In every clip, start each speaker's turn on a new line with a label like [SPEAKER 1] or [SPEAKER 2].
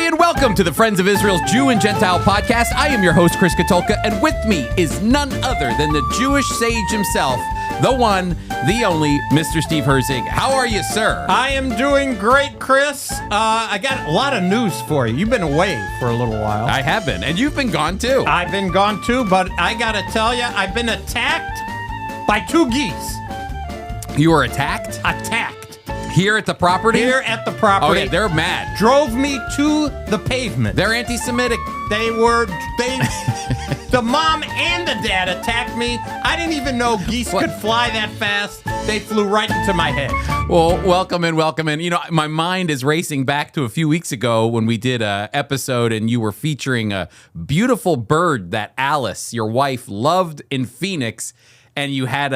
[SPEAKER 1] and welcome to the Friends of Israel's Jew and Gentile podcast. I am your host, Chris Katulka, and with me is none other than the Jewish sage himself, the one, the only, Mr. Steve Herzig. How are you, sir?
[SPEAKER 2] I am doing great, Chris. I got a lot of news for you. You've been away for a little while.
[SPEAKER 1] I have been, and you've been gone too.
[SPEAKER 2] I've been gone too, but I gotta tell you, I've been attacked by two geese.
[SPEAKER 1] You were attacked?
[SPEAKER 2] Attacked.
[SPEAKER 1] Here at the property?
[SPEAKER 2] Here at the property.
[SPEAKER 1] Oh, yeah, they're mad.
[SPEAKER 2] Drove me to the pavement.
[SPEAKER 1] They're anti-Semitic.
[SPEAKER 2] The mom and the dad attacked me. I didn't even know geese could fly that fast. They flew right into my head.
[SPEAKER 1] Well, welcome in. You know, my mind is racing back to a few weeks ago when we did an episode and you were featuring a beautiful bird that Alice, your wife, loved in Phoenix. And you had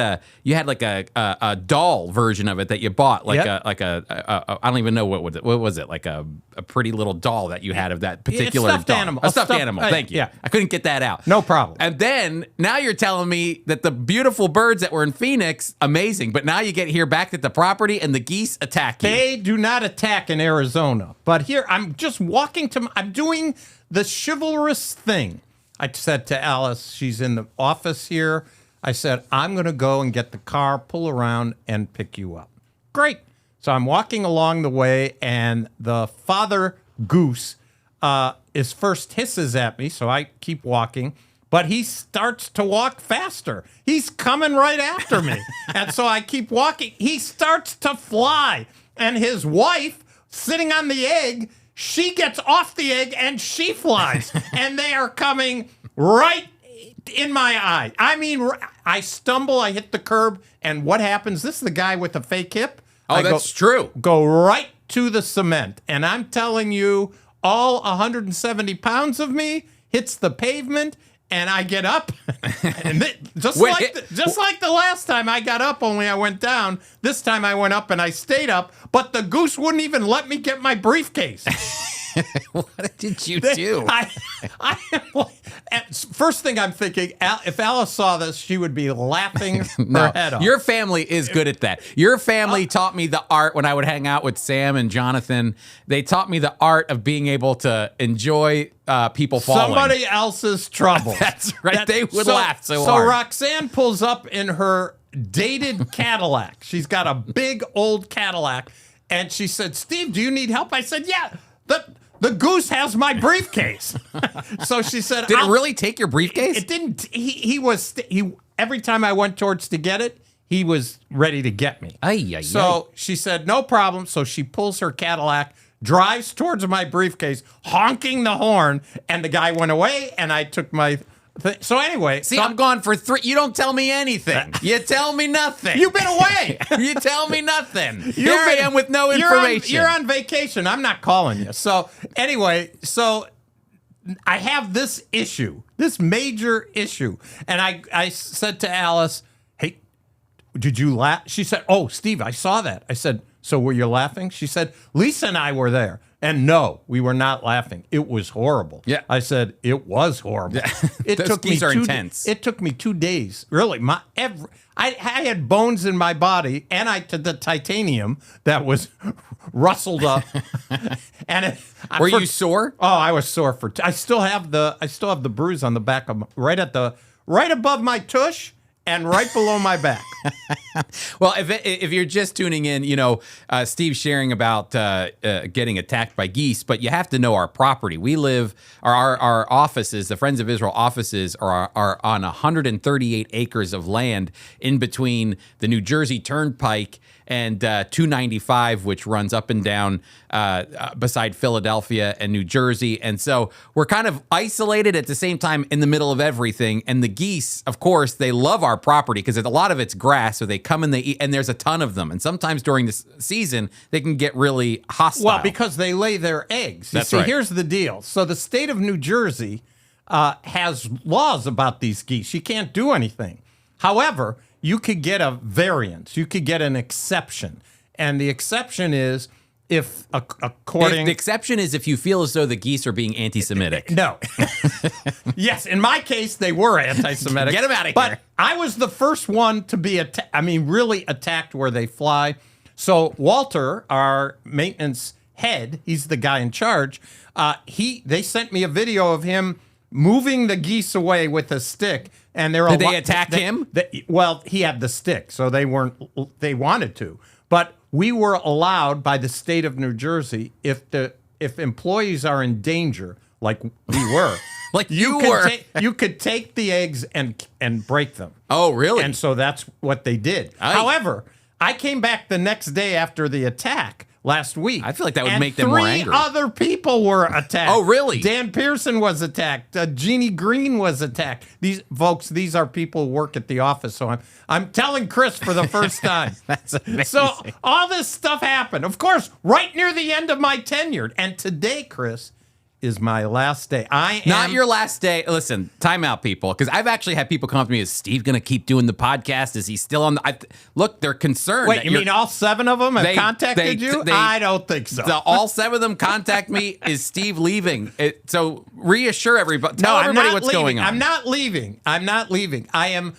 [SPEAKER 1] like a doll version of it that you bought, like
[SPEAKER 2] Yep.
[SPEAKER 1] I don't even know what was it, like a pretty little doll that you had of that particular
[SPEAKER 2] stuffed
[SPEAKER 1] doll.
[SPEAKER 2] animal.
[SPEAKER 1] A stuffed animal. Thank you.
[SPEAKER 2] Yeah.
[SPEAKER 1] I couldn't get that out.
[SPEAKER 2] No problem.
[SPEAKER 1] And then now you're telling me that the beautiful birds that were in Phoenix, amazing, but now you get here back at the property and the geese attack you.
[SPEAKER 2] They do not attack in Arizona. But here, I'm just I'm doing the chivalrous thing. I said to Alice, she's in the office here. I said, I'm going to go and get the car, pull around, and pick you up. Great. So I'm walking along the way, and the father goose first hisses at me, so I keep walking. But he starts to walk faster. He's coming right after me. And so I keep walking. He starts to fly. And his wife, sitting on the egg, she gets off the egg and she flies. And they are coming right in my eye. I mean, I stumble, I hit the curb, and what happens? This is the guy with the fake hip.
[SPEAKER 1] Oh, that's true.
[SPEAKER 2] Go right to the cement. And I'm telling you, all 170 pounds of me hits the pavement, and I get up. And just like the last time I got up, only I went down. This time I went up and I stayed up, but the goose wouldn't even let me get my briefcase.
[SPEAKER 1] What did you do?
[SPEAKER 2] First thing I'm thinking, if Alice saw this, she would be laughing her head off.
[SPEAKER 1] Your family is good at that. Your family taught me the art when I would hang out with Sam and Jonathan. They taught me the art of being able to enjoy people falling.
[SPEAKER 2] Somebody else's trouble.
[SPEAKER 1] That's right. They would laugh so hard.
[SPEAKER 2] So Roxanne pulls up in her dated Cadillac. She's got a big old Cadillac. And she said, Steve, do you need help? I said, yeah. The goose has my briefcase. So she said,
[SPEAKER 1] Did it really take your briefcase?
[SPEAKER 2] It didn't. He every time I went towards to get it, he was ready to get me. So she said, no problem. So she pulls her Cadillac, drives towards my briefcase, honking the horn, and the guy went away, and I took my thing. So anyway.
[SPEAKER 1] See, I'm gone for 3. You don't tell me anything. You tell me nothing.
[SPEAKER 2] You've been away.
[SPEAKER 1] You tell me nothing. Here I am with no information.
[SPEAKER 2] You're on vacation. I'm not calling you. So anyway, I have this issue, this major issue. And I said to Alice, hey, did you laugh? She said, oh, Steve, I saw that. I said, so were you laughing? She said, Lisa and I were there. And no, we were not laughing. It was horrible.
[SPEAKER 1] Yeah.
[SPEAKER 2] I said, it was horrible.
[SPEAKER 1] It took me intense.
[SPEAKER 2] It took me 2 days. Really, I had bones in my body, and the titanium that was rustled up. And
[SPEAKER 1] were you sore?
[SPEAKER 2] Oh, I was sore I still have the bruise on the back of right above my tush. And right below my back.
[SPEAKER 1] Well, if you're just tuning in, you know, Steve's sharing about getting attacked by geese, but you have to know our property. We live, our offices, the Friends of Israel offices are on 138 acres of land in between the New Jersey Turnpike and 295, which runs up and down beside Philadelphia and New Jersey. And so we're kind of isolated at the same time in the middle of everything. And the geese, of course, they love our property because a lot of it's grass. So they come and they eat, and there's a ton of them. And sometimes during the season, they can get really hostile.
[SPEAKER 2] Well, because they lay their eggs.
[SPEAKER 1] That's right.
[SPEAKER 2] Here's the deal. So the state of New Jersey has laws about these geese. You can't do anything. However, you could get a variance. You could get an exception. And the exception is if the
[SPEAKER 1] exception is if you feel as though the geese are being anti-Semitic.
[SPEAKER 2] No. Yes, in my case, they were anti-Semitic.
[SPEAKER 1] Get them out of here.
[SPEAKER 2] But I was the first one to be, really attacked where they fly. So Walter, our maintenance head, he's the guy in charge. They sent me a video of him moving the geese away with a stick, and
[SPEAKER 1] Did they attack him?
[SPEAKER 2] Well, he had the stick, so they wanted to, but we were allowed by the state of New Jersey if employees are in danger, like we were.
[SPEAKER 1] Like you were.
[SPEAKER 2] You could take the eggs and break them.
[SPEAKER 1] Oh, really?
[SPEAKER 2] And so that's what they did. However, I came back the next day after the attack last week.
[SPEAKER 1] I feel like that would make them more angry.
[SPEAKER 2] 3 other people were attacked.
[SPEAKER 1] Oh, really?
[SPEAKER 2] Dan Pearson was attacked. Jeannie Green was attacked. These folks, these are people who work at the office. So I'm telling Chris for the first time.
[SPEAKER 1] That's amazing.
[SPEAKER 2] So all this stuff happened, of course, right near the end of my tenure. And today, Chris, is my last day.
[SPEAKER 1] Not your last day. Listen, time out, people, because I've actually had people come up to me, is Steve going to keep doing the podcast? Is he still on look, they're concerned.
[SPEAKER 2] Wait, you mean all 7 of them have contacted you? I don't think so.
[SPEAKER 1] All 7 of them contact me. Is Steve leaving? So reassure everybody. Tell everybody what's going on.
[SPEAKER 2] I'm not leaving. I am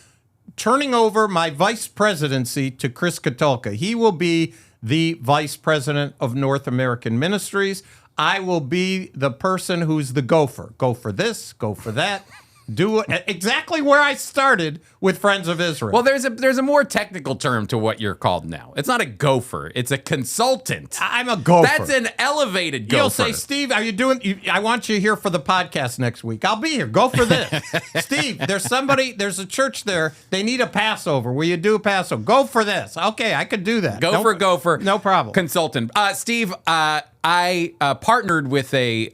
[SPEAKER 2] turning over my vice presidency to Chris Katulka. He will be the vice president of North American Ministries. I will be the person who's the gopher. Go for this, go for that. Do it exactly where I started with Friends of Israel.
[SPEAKER 1] Well, there's a more technical term to what you're called now. It's not a gopher. It's a consultant.
[SPEAKER 2] I'm a gopher.
[SPEAKER 1] That's an elevated gopher.
[SPEAKER 2] You'll say, Steve, are you doing? I want you here for the podcast next week. I'll be here. Go for this. Steve, there's a church there. They need a Passover. Will you do a Passover? Go for this. Okay, I could do that.
[SPEAKER 1] Gopher.
[SPEAKER 2] No problem.
[SPEAKER 1] Consultant. Steve, I partnered with a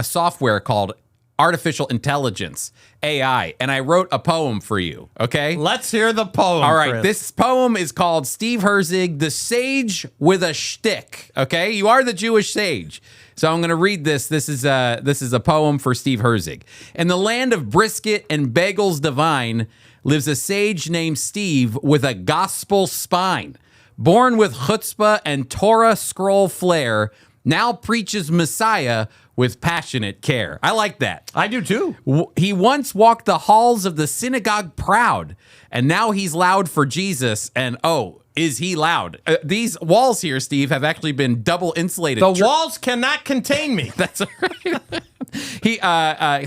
[SPEAKER 1] software called Artificial Intelligence, AI, and I wrote a poem for you, okay?
[SPEAKER 2] Let's hear the poem,
[SPEAKER 1] All right,
[SPEAKER 2] Chris.
[SPEAKER 1] This poem is called Steve Herzig, the Sage with a Shtick, okay? You are the Jewish sage. So I'm going to read this. This is a poem for Steve Herzig. In the land of brisket and bagels divine lives a sage named Steve with a gospel spine. Born with chutzpah and Torah scroll flair, now preaches Messiah with passionate care. I like that.
[SPEAKER 2] I do too.
[SPEAKER 1] He once walked the halls of the synagogue proud, and now he's loud for Jesus, and oh, is he loud? These walls here, Steve, have actually been double insulated.
[SPEAKER 2] The walls cannot contain me.
[SPEAKER 1] That's right.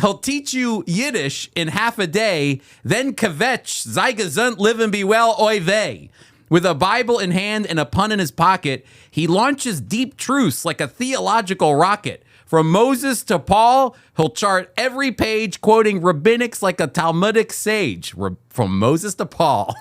[SPEAKER 1] He'll teach you Yiddish in half a day, then kvetch, sei gesund, live and be well, oy vey. With a Bible in hand and a pun in his pocket, he launches deep truths like a theological rocket. From Moses to Paul, he'll chart every page, quoting rabbinics like a Talmudic sage. From Moses to Paul.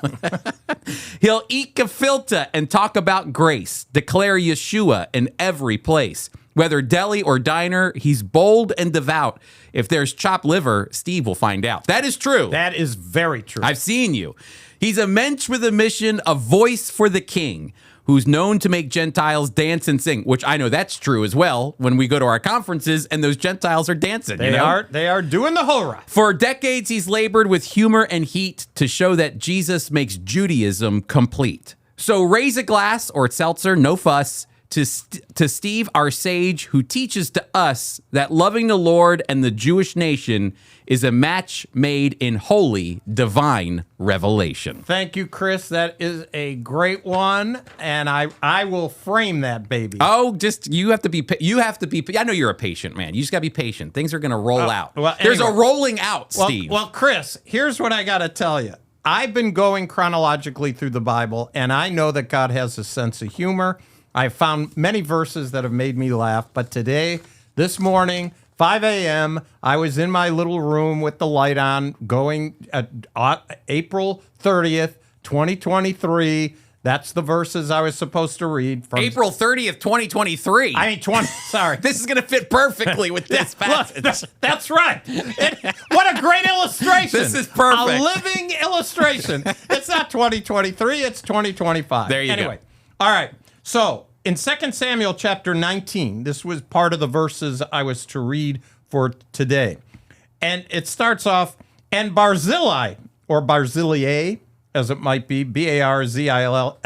[SPEAKER 1] He'll eat gefilte and talk about grace, declare Yeshua in every place. Whether deli or diner, he's bold and devout. If there's chopped liver, Steve will find out. That is true.
[SPEAKER 2] That is very true.
[SPEAKER 1] I've seen you. He's a mensch with a mission, a voice for the king, who's known to make Gentiles dance and sing, which I know that's true as well when we go to our conferences and those Gentiles are dancing.
[SPEAKER 2] They are doing the hora.
[SPEAKER 1] For decades, he's labored with humor and heat to show that Jesus makes Judaism complete. So raise a glass or seltzer, no fuss, to Steve, our sage, who teaches to us that loving the Lord and the Jewish nation is a match made in holy, divine revelation.
[SPEAKER 2] Thank you, Chris. That is a great one, and I will frame that baby.
[SPEAKER 1] Oh, you have to be. I know you're a patient man. You just got to be patient. Things are going to roll out.
[SPEAKER 2] Well,
[SPEAKER 1] There's
[SPEAKER 2] anyway.
[SPEAKER 1] a rolling out, Steve.
[SPEAKER 2] Well, Chris, here's what I got to tell you. I've been going chronologically through the Bible, and I know that God has a sense of humor. I've found many verses that have made me laugh, but today, this morning, 5 a.m., I was in my little room with the light on, going April 30th, 2023. That's the verses I was supposed to read. From
[SPEAKER 1] April 30th, 2023.
[SPEAKER 2] I mean, 20. Sorry.
[SPEAKER 1] This is going to fit perfectly with this passage.
[SPEAKER 2] Look, that's right. What a great illustration.
[SPEAKER 1] This is perfect.
[SPEAKER 2] A living illustration. It's not 2023, it's 2025.
[SPEAKER 1] There you go.
[SPEAKER 2] Anyway, all right. So in 2 Samuel chapter 19, this was part of the verses I was to read for today. And it starts off, and Barzillai, or Barzillai, as it might be, Barzillai.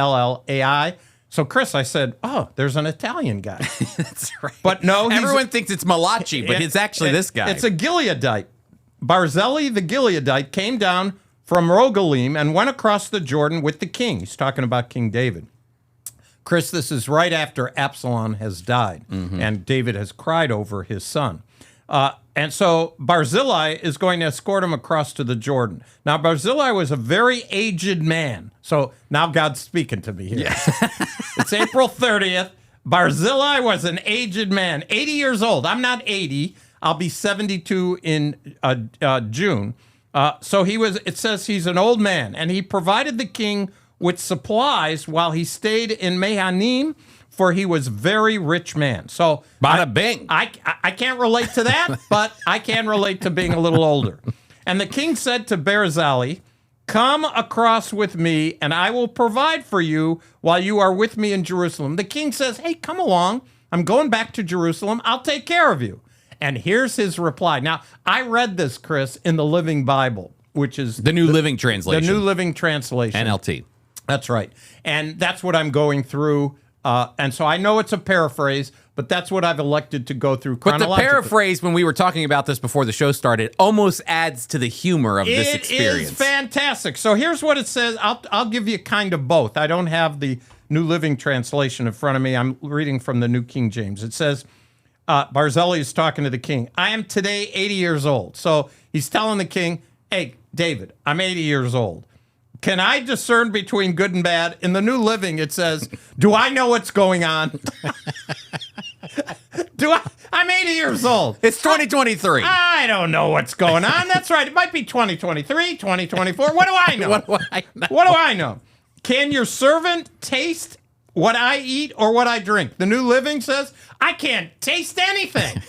[SPEAKER 2] So, Chris, I said, oh, there's an Italian guy.
[SPEAKER 1] That's right.
[SPEAKER 2] But no,
[SPEAKER 1] everyone thinks it's Malachi, but it's actually this guy.
[SPEAKER 2] It's a Gileadite. Barzillai the Gileadite came down from Rogelim and went across the Jordan with the king. He's talking about King David. Chris, this is right after Absalom has died, and David has cried over his son. And so Barzillai is going to escort him across to the Jordan. Now, Barzillai was a very aged man. So now God's speaking to me here. Yeah. It's April 30th. Barzillai was an aged man, 80 years old. I'm not 80. I'll be 72 in June. So it says he's an old man, and he provided the king with supplies while he stayed in Mahanaim, for he was very rich man. So
[SPEAKER 1] Bada bing.
[SPEAKER 2] I can't relate to that, but I can relate to being a little older. And the king said to Barzillai, come across with me, and I will provide for you while you are with me in Jerusalem. The king says, hey, come along. I'm going back to Jerusalem. I'll take care of you. And here's his reply. Now, I read this, Chris, in the Living Bible, which is
[SPEAKER 1] the New Living Translation.
[SPEAKER 2] The New Living Translation.
[SPEAKER 1] NLT.
[SPEAKER 2] That's right. And that's what I'm going through. And so I know it's a paraphrase, but that's what I've elected to go through chronologically.
[SPEAKER 1] But the paraphrase, when we were talking about this before the show started, almost adds to the humor of this experience.
[SPEAKER 2] It is fantastic. So here's what it says. I'll give you kind of both. I don't have the New Living Translation in front of me. I'm reading from the New King James. It says, Barzillai is talking to the king. I am today 80 years old. So he's telling the king, hey, David, I'm 80 years old. Can I discern between good and bad? In the New Living, it says, do I know what's going on? I'm 80 years old.
[SPEAKER 1] It's 2023.
[SPEAKER 2] I don't know what's going on. That's right. It might be 2023, 2024. What do I know?
[SPEAKER 1] What do I know?
[SPEAKER 2] What do I know? Can your servant taste what I eat or what I drink? The New Living says, I can't taste anything.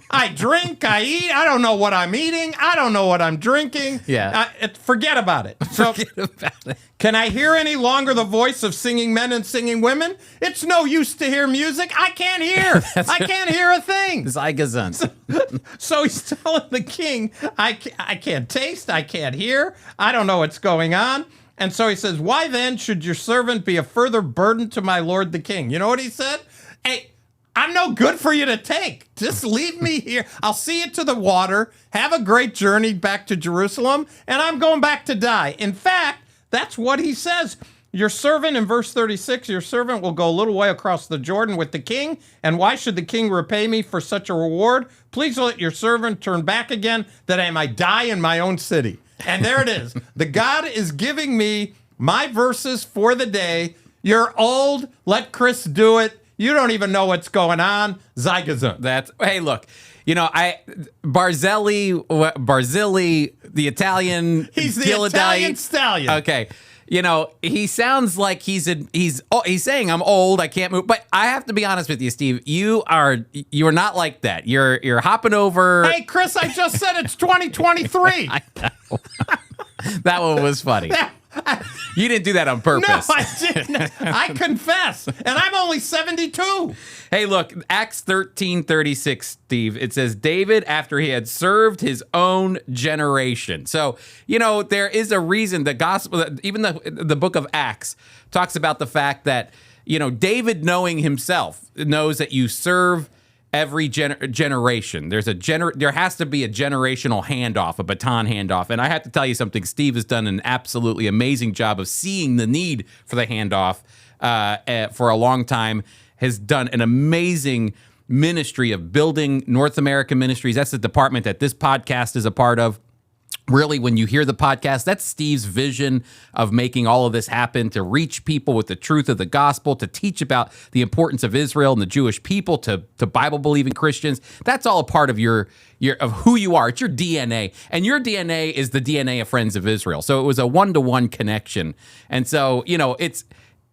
[SPEAKER 2] I drink, I eat. I don't know what I'm eating. I don't know what I'm drinking.
[SPEAKER 1] Yeah.
[SPEAKER 2] Forget about it. So,
[SPEAKER 1] Forget about it.
[SPEAKER 2] Can I hear any longer the voice of singing men and singing women? It's no use to hear music. I can't hear. I can't hear a thing.
[SPEAKER 1] Zeigazund.
[SPEAKER 2] So he's telling the king, I can't taste. I can't hear. I don't know what's going on. And so he says, why then should your servant be a further burden to my lord the king? You know what he said? Hey, I'm no good for you to take. Just leave me here. I'll see you to the water. Have a great journey back to Jerusalem, and I'm going back to die. In fact, that's what he says. Your servant, in verse 36, your servant will go a little way across the Jordan with the king. And why should the king repay me for such a reward? Please let your servant turn back again, that I might die in my own city. And there it is. The God is giving me my verses for the day. You're old. Let Chris do it. You don't even know what's going on. Zeigazund.
[SPEAKER 1] Hey, look. You know, Barzillai, the Italian.
[SPEAKER 2] He's the Italian stallion.
[SPEAKER 1] Okay. You know, he sounds like he's saying I'm old, I can't move. But I have to be honest with you, Steve. You are not like that. You're hopping over.
[SPEAKER 2] Hey, Chris, I just said it's 2023.
[SPEAKER 1] I know. That one was funny. You didn't do that on purpose.
[SPEAKER 2] No, I didn't. I confess. And I'm only 72.
[SPEAKER 1] Hey, look, Acts 13:36, Steve. It says, David, after he had served his own generation. So, you know, there is a reason the gospel, even the book of Acts talks about the fact that, you know, David knowing himself knows that you serve every generation. There has to be a generational handoff, a baton handoff. And I have to tell you something. Steve has done an absolutely amazing job of seeing the need for the handoff for a long time. Has done an amazing ministry of building North American ministries. That's the department that this podcast is a part of. Really, when you hear the podcast, that's Steve's vision of making all of this happen, to reach people with the truth of the gospel, to teach about the importance of Israel and the Jewish people to Bible-believing Christians. That's all a part of your of who you are. It's your DNA. And your DNA is the DNA of Friends of Israel. So it was a one-to-one connection. And so, you know,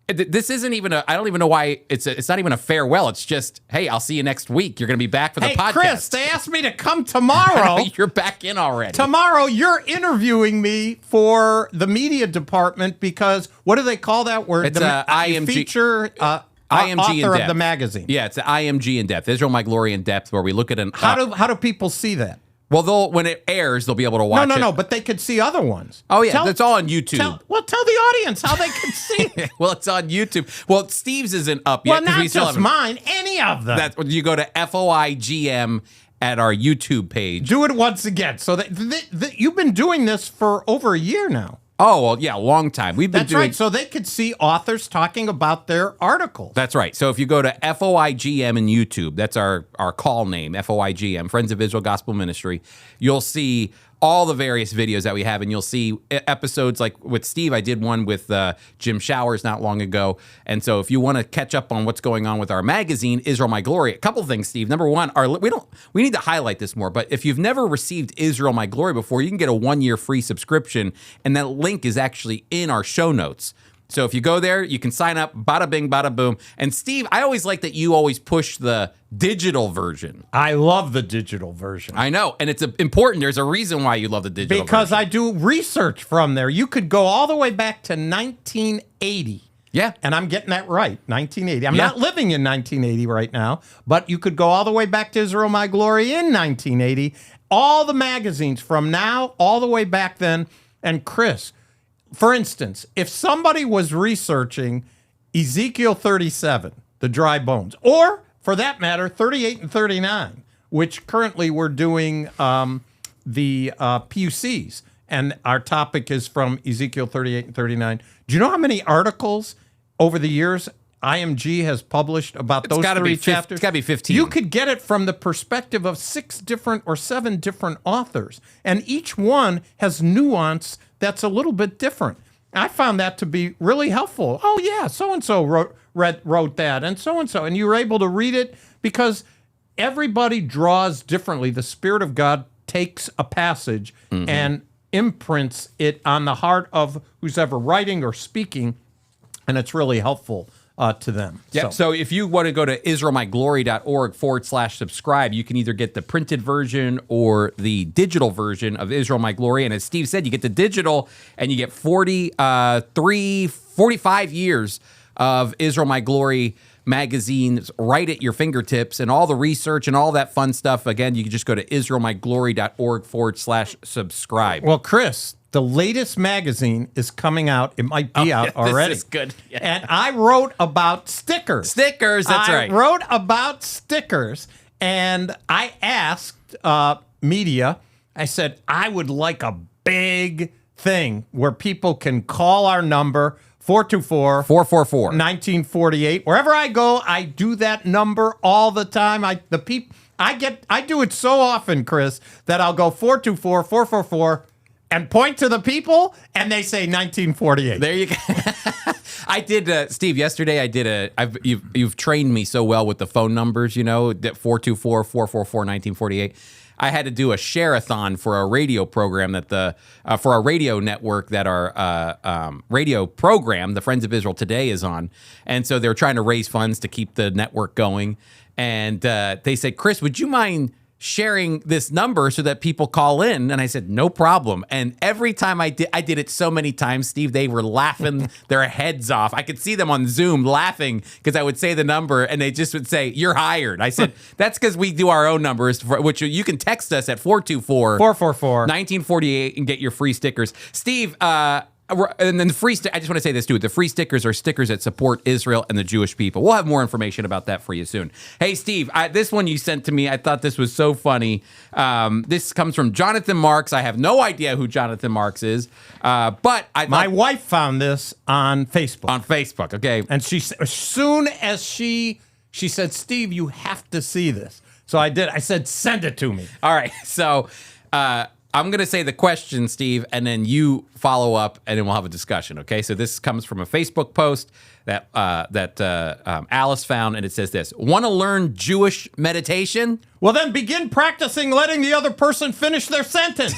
[SPEAKER 1] this isn't even I don't even know why it's not even a farewell. It's just, hey, I'll see you next week. You're going to be back for the podcast.
[SPEAKER 2] Hey, Chris, they asked me to come tomorrow.
[SPEAKER 1] You're back in already.
[SPEAKER 2] Tomorrow, you're interviewing me for the media department because what do they call that word?
[SPEAKER 1] It's IMG.
[SPEAKER 2] Feature
[SPEAKER 1] IMG
[SPEAKER 2] author
[SPEAKER 1] in
[SPEAKER 2] of the magazine.
[SPEAKER 1] Yeah, it's IMG in depth. Israel, My Glory in Depth, where we look at an.
[SPEAKER 2] How do people see that?
[SPEAKER 1] Well, when it airs, they'll be able to watch it.
[SPEAKER 2] No, but they could see other ones.
[SPEAKER 1] Oh, yeah, it's all on YouTube.
[SPEAKER 2] Tell the audience how they can see it.
[SPEAKER 1] Well, it's on YouTube. Well, Steve's isn't up yet.
[SPEAKER 2] Well, not just mine, any of them.
[SPEAKER 1] That's when you go to FOI GM at our YouTube page.
[SPEAKER 2] Do it once again. So you've been doing this for over a year now.
[SPEAKER 1] Oh, well, yeah, a long time. We've been
[SPEAKER 2] That's
[SPEAKER 1] doing.
[SPEAKER 2] right. So they could see authors talking about their articles.
[SPEAKER 1] That's right. So if you go to FOIGM in YouTube, that's our call name, FOIGM, Friends of Israel Gospel Ministry, you'll see all the various videos that we have, and you'll see episodes like with Steve. I did one with Jim Showers not long ago. And so if you want to catch up on what's going on with our magazine, Israel My Glory, a couple of things, Steve. Number one, we need to highlight this more, but if you've never received Israel My Glory before, you can get a 1-year free subscription, and that link is actually in our show notes. So if you go there, you can sign up, bada bing, bada boom. And Steve, I always like that you always push the digital version.
[SPEAKER 2] I love the digital version.
[SPEAKER 1] I know, and it's important. There's a reason why you love the digital version.
[SPEAKER 2] Because I do research from there. You could go all the way back to 1980.
[SPEAKER 1] Yeah.
[SPEAKER 2] And I'm getting that right, 1980. I'm not living in 1980 right now, but you could go all the way back to Israel My Glory in 1980. All the magazines from now all the way back then. And Chris, for instance, if somebody was researching Ezekiel 37, the dry bones, or for that matter, 38 and 39, which currently we're doing the PUCs, and our topic is from Ezekiel 38 and 39. Do you know how many articles over the years IMG has published about those three chapters?
[SPEAKER 1] It's got to be 15.
[SPEAKER 2] You could get it from the perspective of 6 different or 7 different authors, and each one has nuance that's a little bit different. I found that to be really helpful. Oh, yeah, so-and-so wrote that, and so-and-so. And you were able to read it because everybody draws differently. The Spirit of God takes a passage and imprints it on the heart of who's ever writing or speaking, and it's really helpful to them.
[SPEAKER 1] Yeah. So if you want to go to israelmyglory.org/subscribe, you can either get the printed version or the digital version of Israel My Glory. And as Steve said, you get the digital and you get 45 years of Israel My Glory magazines right at your fingertips, and all the research and all that fun stuff. Again, you can just go to israelmyglory.org/subscribe.
[SPEAKER 2] Well, Chris, the latest magazine is coming out. It might be out already.
[SPEAKER 1] This is good. Yeah.
[SPEAKER 2] And I wrote about stickers.
[SPEAKER 1] Stickers, that's right.
[SPEAKER 2] I wrote about stickers, and I asked media, I said, I would like a big thing where people can call our number, 424-444-1948. Wherever I go, I do that number all the time. I do it so often, Chris, that I'll go 424-444 and point to the people, and they say 1948.
[SPEAKER 1] There you go. I did, Steve, yesterday you've trained me so well with the phone numbers, that 424-444-1948. I had to do a share-a-thon for a radio program for our radio network that our radio program, the Friends of Israel Today, is on. And so they're trying to raise funds to keep the network going. And they said, Chris, would you mind sharing this number so that people call in? And I said, no problem. And every time I did it so many times, Steve, they were laughing their heads off. I could see them on Zoom laughing because I would say the number and they just would say, you're hired. I said, that's because we do our own numbers, which you can text us at 424-444-1948 and get your free stickers. Steve, and then I just want to say this too. The free stickers are stickers that support Israel and the Jewish people. We'll have more information about that for you soon. Hey, Steve, this one you sent to me, I thought this was so funny. This comes from Jonathan Marks. I have no idea who Jonathan Marks is, but
[SPEAKER 2] my wife found this on Facebook.
[SPEAKER 1] On Facebook, okay.
[SPEAKER 2] And as soon as she said, Steve, you have to see this. So I did. I said, send it to me.
[SPEAKER 1] All right. So I'm going to say the question, Steve, and then you follow up, and then we'll have a discussion, okay? So this comes from a Facebook post that Alice found, and it says this: want to learn Jewish meditation?
[SPEAKER 2] Well, then begin practicing letting the other person finish their sentence.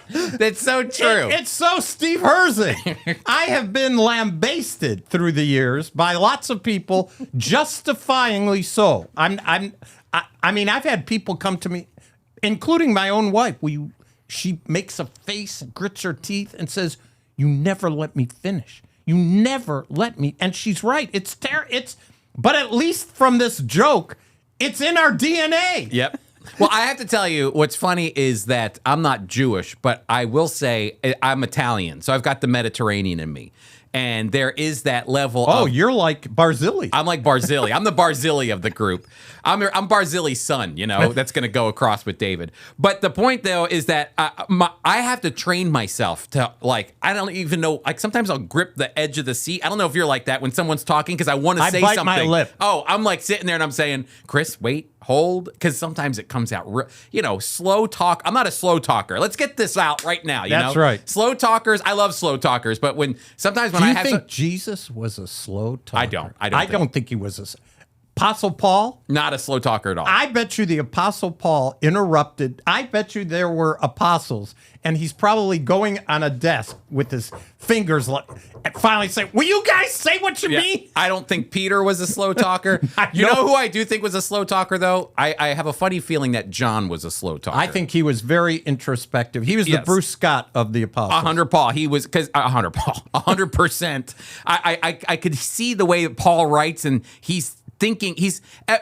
[SPEAKER 1] That's so true.
[SPEAKER 2] It's so Steve Herzig. I have been lambasted through the years by lots of people, justifyingly so. I mean, I've had people come to me, including my own wife. She makes a face, grits her teeth, and says, "You never let me finish. You never let me." And she's right. But at least from this joke, it's in our DNA.
[SPEAKER 1] Yep. Well, I have to tell you, what's funny is that I'm not Jewish, but I will say I'm Italian. So I've got the Mediterranean in me. And there is that level
[SPEAKER 2] Oh,
[SPEAKER 1] of...
[SPEAKER 2] you're like Barzillai.
[SPEAKER 1] I'm like Barzillai. I'm the Barzillai of the group. I'm Barzillai's son, that's going to go across with David. But the point, though, is that I have to train myself to, I don't even know, sometimes I'll grip the edge of the seat. I don't know if you're like that when someone's talking because I want to say
[SPEAKER 2] bite
[SPEAKER 1] something.
[SPEAKER 2] my lip.
[SPEAKER 1] Oh, I'm sitting there and I'm saying, Chris, wait, hold, because sometimes it comes out, slow talk. I'm not a slow talker. Let's get this out right now.
[SPEAKER 2] That's right.
[SPEAKER 1] Slow talkers. I love slow talkers, but when
[SPEAKER 2] Do you think Jesus was a slow talker?
[SPEAKER 1] I
[SPEAKER 2] don't think he was a... Apostle Paul?
[SPEAKER 1] Not a slow talker at all.
[SPEAKER 2] I bet you the Apostle Paul interrupted. I bet you there were apostles, and he's probably going on a desk with his fingers and finally say, will you guys say what you mean?
[SPEAKER 1] I don't think Peter was a slow talker. You know who I do think was a slow talker, though? I have a funny feeling that John was a slow talker.
[SPEAKER 2] I think he was very introspective. He was the Bruce Scott of the apostles.
[SPEAKER 1] 100 Paul. He was, because 100 Paul, 100%. I could see the way that Paul writes, and he's thinking,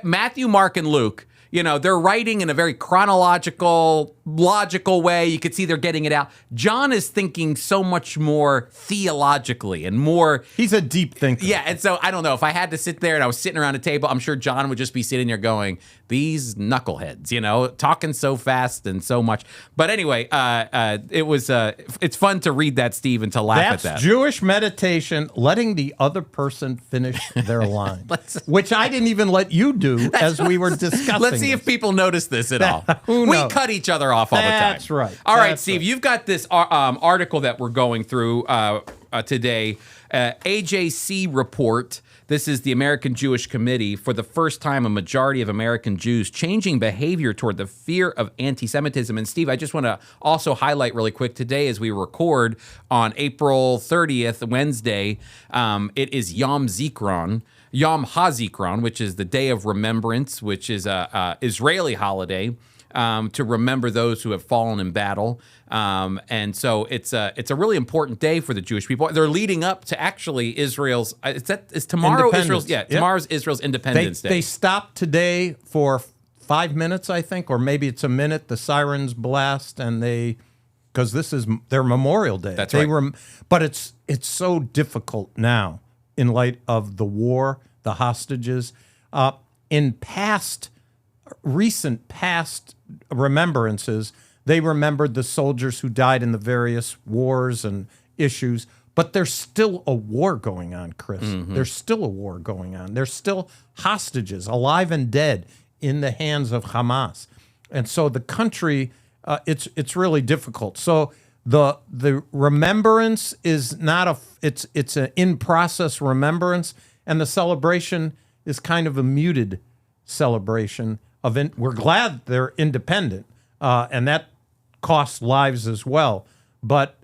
[SPEAKER 1] Matthew, Mark, and Luke, they're writing in a very chronological, logical way. You could see they're getting it out. John is thinking so much more theologically and more...
[SPEAKER 2] He's a deep thinker.
[SPEAKER 1] Yeah, and so I don't know. If I had to sit there and I was sitting around a table, I'm sure John would just be sitting there going, these knuckleheads, talking so fast and so much. But anyway, it's fun to read that, Steve, and to laugh at that.
[SPEAKER 2] That's Jewish meditation, letting the other person finish their line, which I didn't even let you do as we were discussing.
[SPEAKER 1] Let's see if people notice this at all.
[SPEAKER 2] Who
[SPEAKER 1] We
[SPEAKER 2] knows?
[SPEAKER 1] cut each other off all the time.
[SPEAKER 2] That's right.
[SPEAKER 1] All right,
[SPEAKER 2] That's
[SPEAKER 1] Steve,
[SPEAKER 2] right.
[SPEAKER 1] you've got this article that we're going through today, AJC report. This is the American Jewish Committee. For the first time, a majority of American Jews changing behavior toward the fear of anti-Semitism. And Steve, I just want to also highlight really quick today as we record on April 30th, Wednesday, it is Yom HaZikron, which is the Day of Remembrance, which is a Israeli holiday to remember those who have fallen in battle. And so it's a really important day for the Jewish people. They're leading up to actually Israel's. Is tomorrow Israel's? Yeah, tomorrow's Israel's Independence Day.
[SPEAKER 2] They stopped today for 5 minutes, I think, or maybe it's a minute. The sirens blast, and because this is their Memorial Day.
[SPEAKER 1] That's right.
[SPEAKER 2] But it's so difficult now in light of the war, the hostages. In recent past remembrances, they remembered the soldiers who died in the various wars and issues, but there's still a war going on, Chris. Mm-hmm. There's still a war going on. There's still hostages, alive and dead, in the hands of Hamas. And so the country, it's really difficult. So the remembrance is not it's an in-process remembrance, and the celebration is kind of a muted celebration. We're glad they're independent, and that costs lives as well. But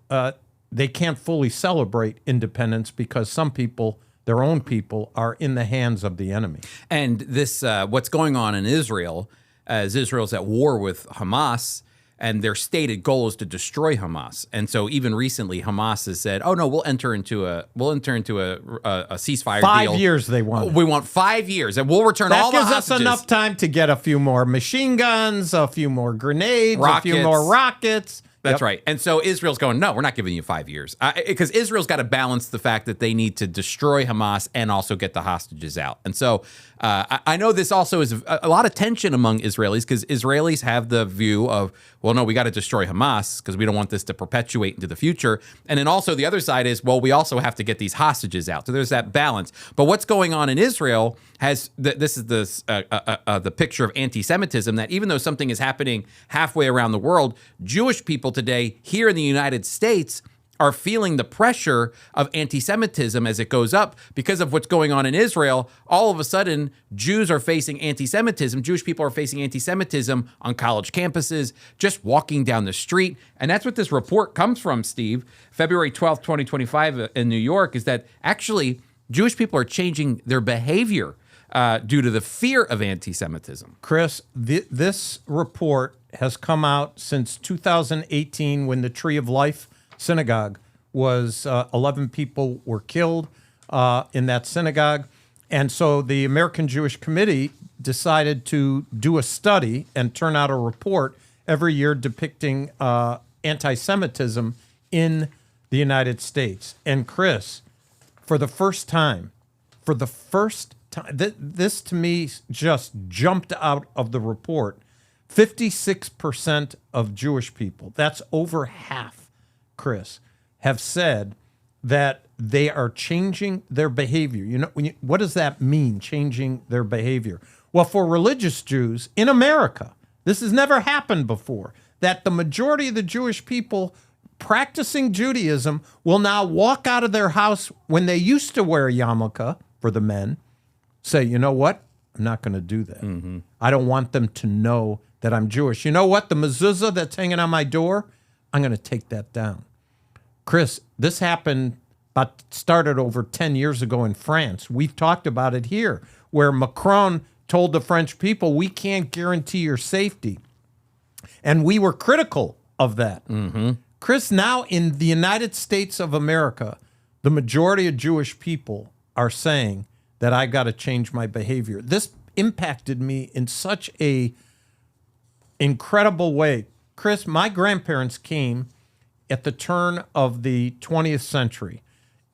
[SPEAKER 2] they can't fully celebrate independence because some people, their own people, are in the hands of the enemy.
[SPEAKER 1] And this, what's going on in Israel, as Israel's at war with Hamas, and their stated goal is to destroy Hamas. And so even recently, Hamas has said, "Oh no, we'll enter into a ceasefire deal."
[SPEAKER 2] 5 years they want.
[SPEAKER 1] We want 5 years, and we'll return all the hostages.
[SPEAKER 2] That gives us enough time to get a few more machine guns, a few more grenades,
[SPEAKER 1] rockets.
[SPEAKER 2] A few more rockets.
[SPEAKER 1] That's right. And so Israel's going, no, we're not giving you 5 years. Because Israel's got to balance the fact that they need to destroy Hamas and also get the hostages out. And so I know this also is a lot of tension among Israelis, because Israelis have the view of, well, no, we got to destroy Hamas because we don't want this to perpetuate into the future. And then also the other side is, well, we also have to get these hostages out. So there's that balance. But what's going on in Israel this is the picture of anti-Semitism, that even though something is happening halfway around the world, Jewish people today here in the United States are feeling the pressure of anti-Semitism as it goes up because of what's going on in Israel. All of a sudden, Jews are facing anti-Semitism. Jewish people are facing anti-Semitism on college campuses, just walking down the street. And that's what this report comes from, Steve. February 12th, 2025 in New York, is that actually Jewish people are changing their behavior due to the fear of anti-Semitism.
[SPEAKER 2] Chris, this report has come out since 2018, when the Tree of Life synagogue was 11 people were killed in that synagogue. And so the American Jewish Committee decided to do a study and turn out a report every year depicting anti-Semitism in the United States. And Chris, for the first time, this to me just jumped out of the report. 56% of Jewish people, that's over half, Chris, have said that they are changing their behavior. You know, what does that mean, changing their behavior? Well, for religious Jews in America, this has never happened before, that the majority of the Jewish people practicing Judaism will now walk out of their house when they used to wear a yarmulke for the men, say, you know what? I'm not going to do that. I don't want them to know that I'm Jewish. You know what? The mezuzah that's hanging on my door, I'm going to take that down. Chris, this started over 10 years ago in France. We've talked about it here, where Macron told the French people, we can't guarantee your safety. And we were critical of that. Chris, now in the United States of America, the majority of Jewish people are saying that I got to change my behavior. This impacted me in such a incredible way. Chris, my grandparents came at the turn of the 20th century,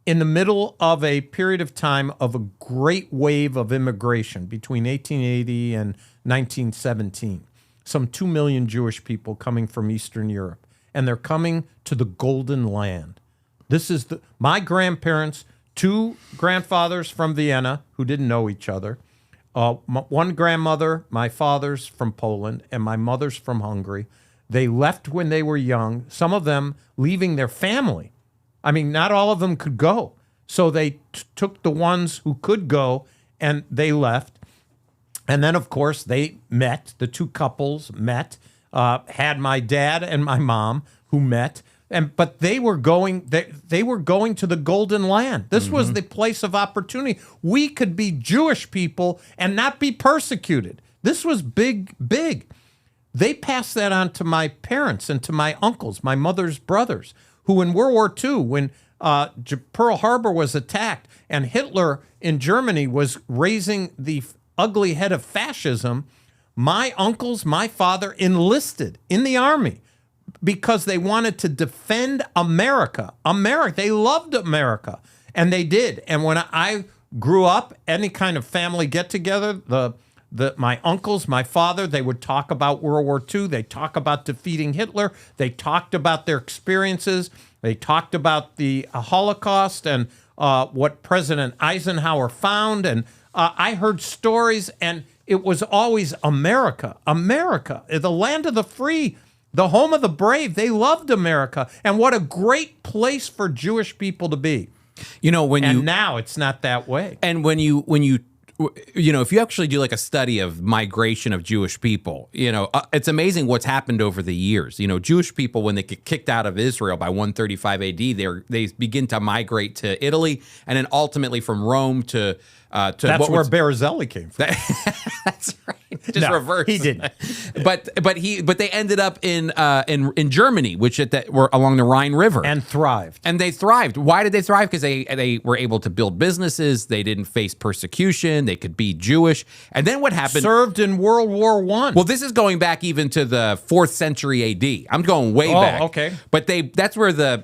[SPEAKER 2] in the middle of a period of time of a great wave of immigration between 1880 and 1917. Some 2 million Jewish people coming from Eastern Europe, and they're coming to the Golden Land. This is my grandparents, 2 grandfathers from Vienna who didn't know each other, one grandmother, my father's from Poland, and my mother's from Hungary. They left when they were young, some of them leaving their family. I mean, not all of them could go. So they took the ones who could go, and they left. And then, of course, they met. The 2 couples met, had my dad and my mom who met. But they were going. They were going to the Golden Land. This was the place of opportunity. We could be Jewish people and not be persecuted. This was big, big. They passed that on to my parents and to my uncles, my mother's brothers, who in World War II, when Pearl Harbor was attacked and Hitler in Germany was raising the ugly head of fascism, my uncles, my father enlisted in the army because they wanted to defend America. They loved America, and they did. And when I grew up, any kind of family get-together, my uncles, my father, they would talk about World War II. They talk about defeating Hitler. They talked about their experiences. They talked about the Holocaust and what President Eisenhower found. And I heard stories, and it was always America, America, the land of the free, the home of the brave. They loved America. And what a great place for Jewish people to be.
[SPEAKER 1] You know,
[SPEAKER 2] now it's not that way.
[SPEAKER 1] And when you if you actually do like a study of migration of Jewish people, it's amazing what's happened over the years. Jewish people, when they get kicked out of Israel by 135 AD, they begin to migrate to Italy, and then ultimately from Rome to
[SPEAKER 2] that's where Barzillai came from.
[SPEAKER 1] That's right. Just reverse.
[SPEAKER 2] He didn't.
[SPEAKER 1] But they ended up in Germany, which were along the Rhine River,
[SPEAKER 2] and thrived.
[SPEAKER 1] And they thrived. Why did they thrive? Because they were able to build businesses. They didn't face persecution. They could be Jewish. And then what happened?
[SPEAKER 2] Served in World War I.
[SPEAKER 1] Well, this is going back even to the 4th century AD. I'm going way back.
[SPEAKER 2] Okay.
[SPEAKER 1] But that's where the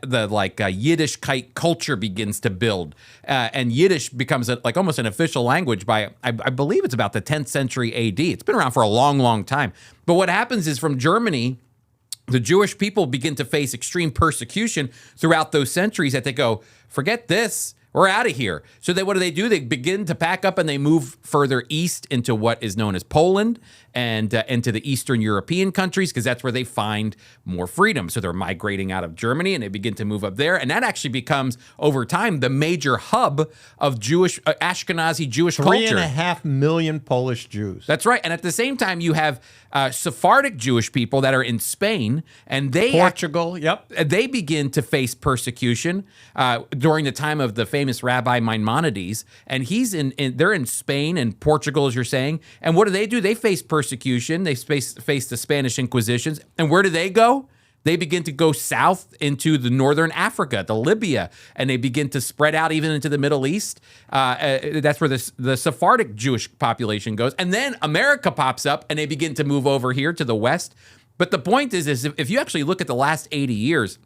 [SPEAKER 1] Yiddishkeit culture begins to build, and Yiddish becomes almost an official language by I believe it's about the 10th century AD. It's been around for a long, long time. But what happens is from Germany, the Jewish people begin to face extreme persecution throughout those centuries that they go, forget this. We're out of here. So what do? They begin to pack up and they move further east into what is known as Poland and into the Eastern European countries, because that's where they find more freedom. So they're migrating out of Germany and they begin to move up there. And that actually becomes, over time, the major hub of Jewish, Ashkenazi Jewish culture.
[SPEAKER 2] 3.5 million Polish Jews.
[SPEAKER 1] That's right. And at the same time, you have Sephardic Jewish people that are in Spain, and
[SPEAKER 2] Portugal, yep.
[SPEAKER 1] They begin to face persecution during the time of the famous Rabbi Maimonides, and they're in Spain and Portugal, as you're saying. And what do? They face persecution. They face the Spanish Inquisitions. And where do they go? They begin to go south into the northern Africa, to Libya, and they begin to spread out even into the Middle East. That's where the Sephardic Jewish population goes. And then America pops up, and they begin to move over here to the west. But the point is if you actually look at the last 80 years,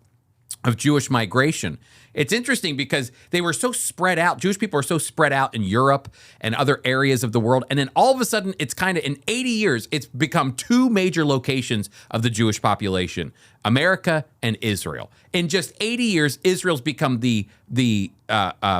[SPEAKER 1] of Jewish migration. It's interesting because they were so spread out. Jewish people are so spread out in Europe and other areas of the world. And then all of a sudden, it's kind of in 80 years, it's become two major locations of the Jewish population, America and Israel. In just 80 years, Israel's become the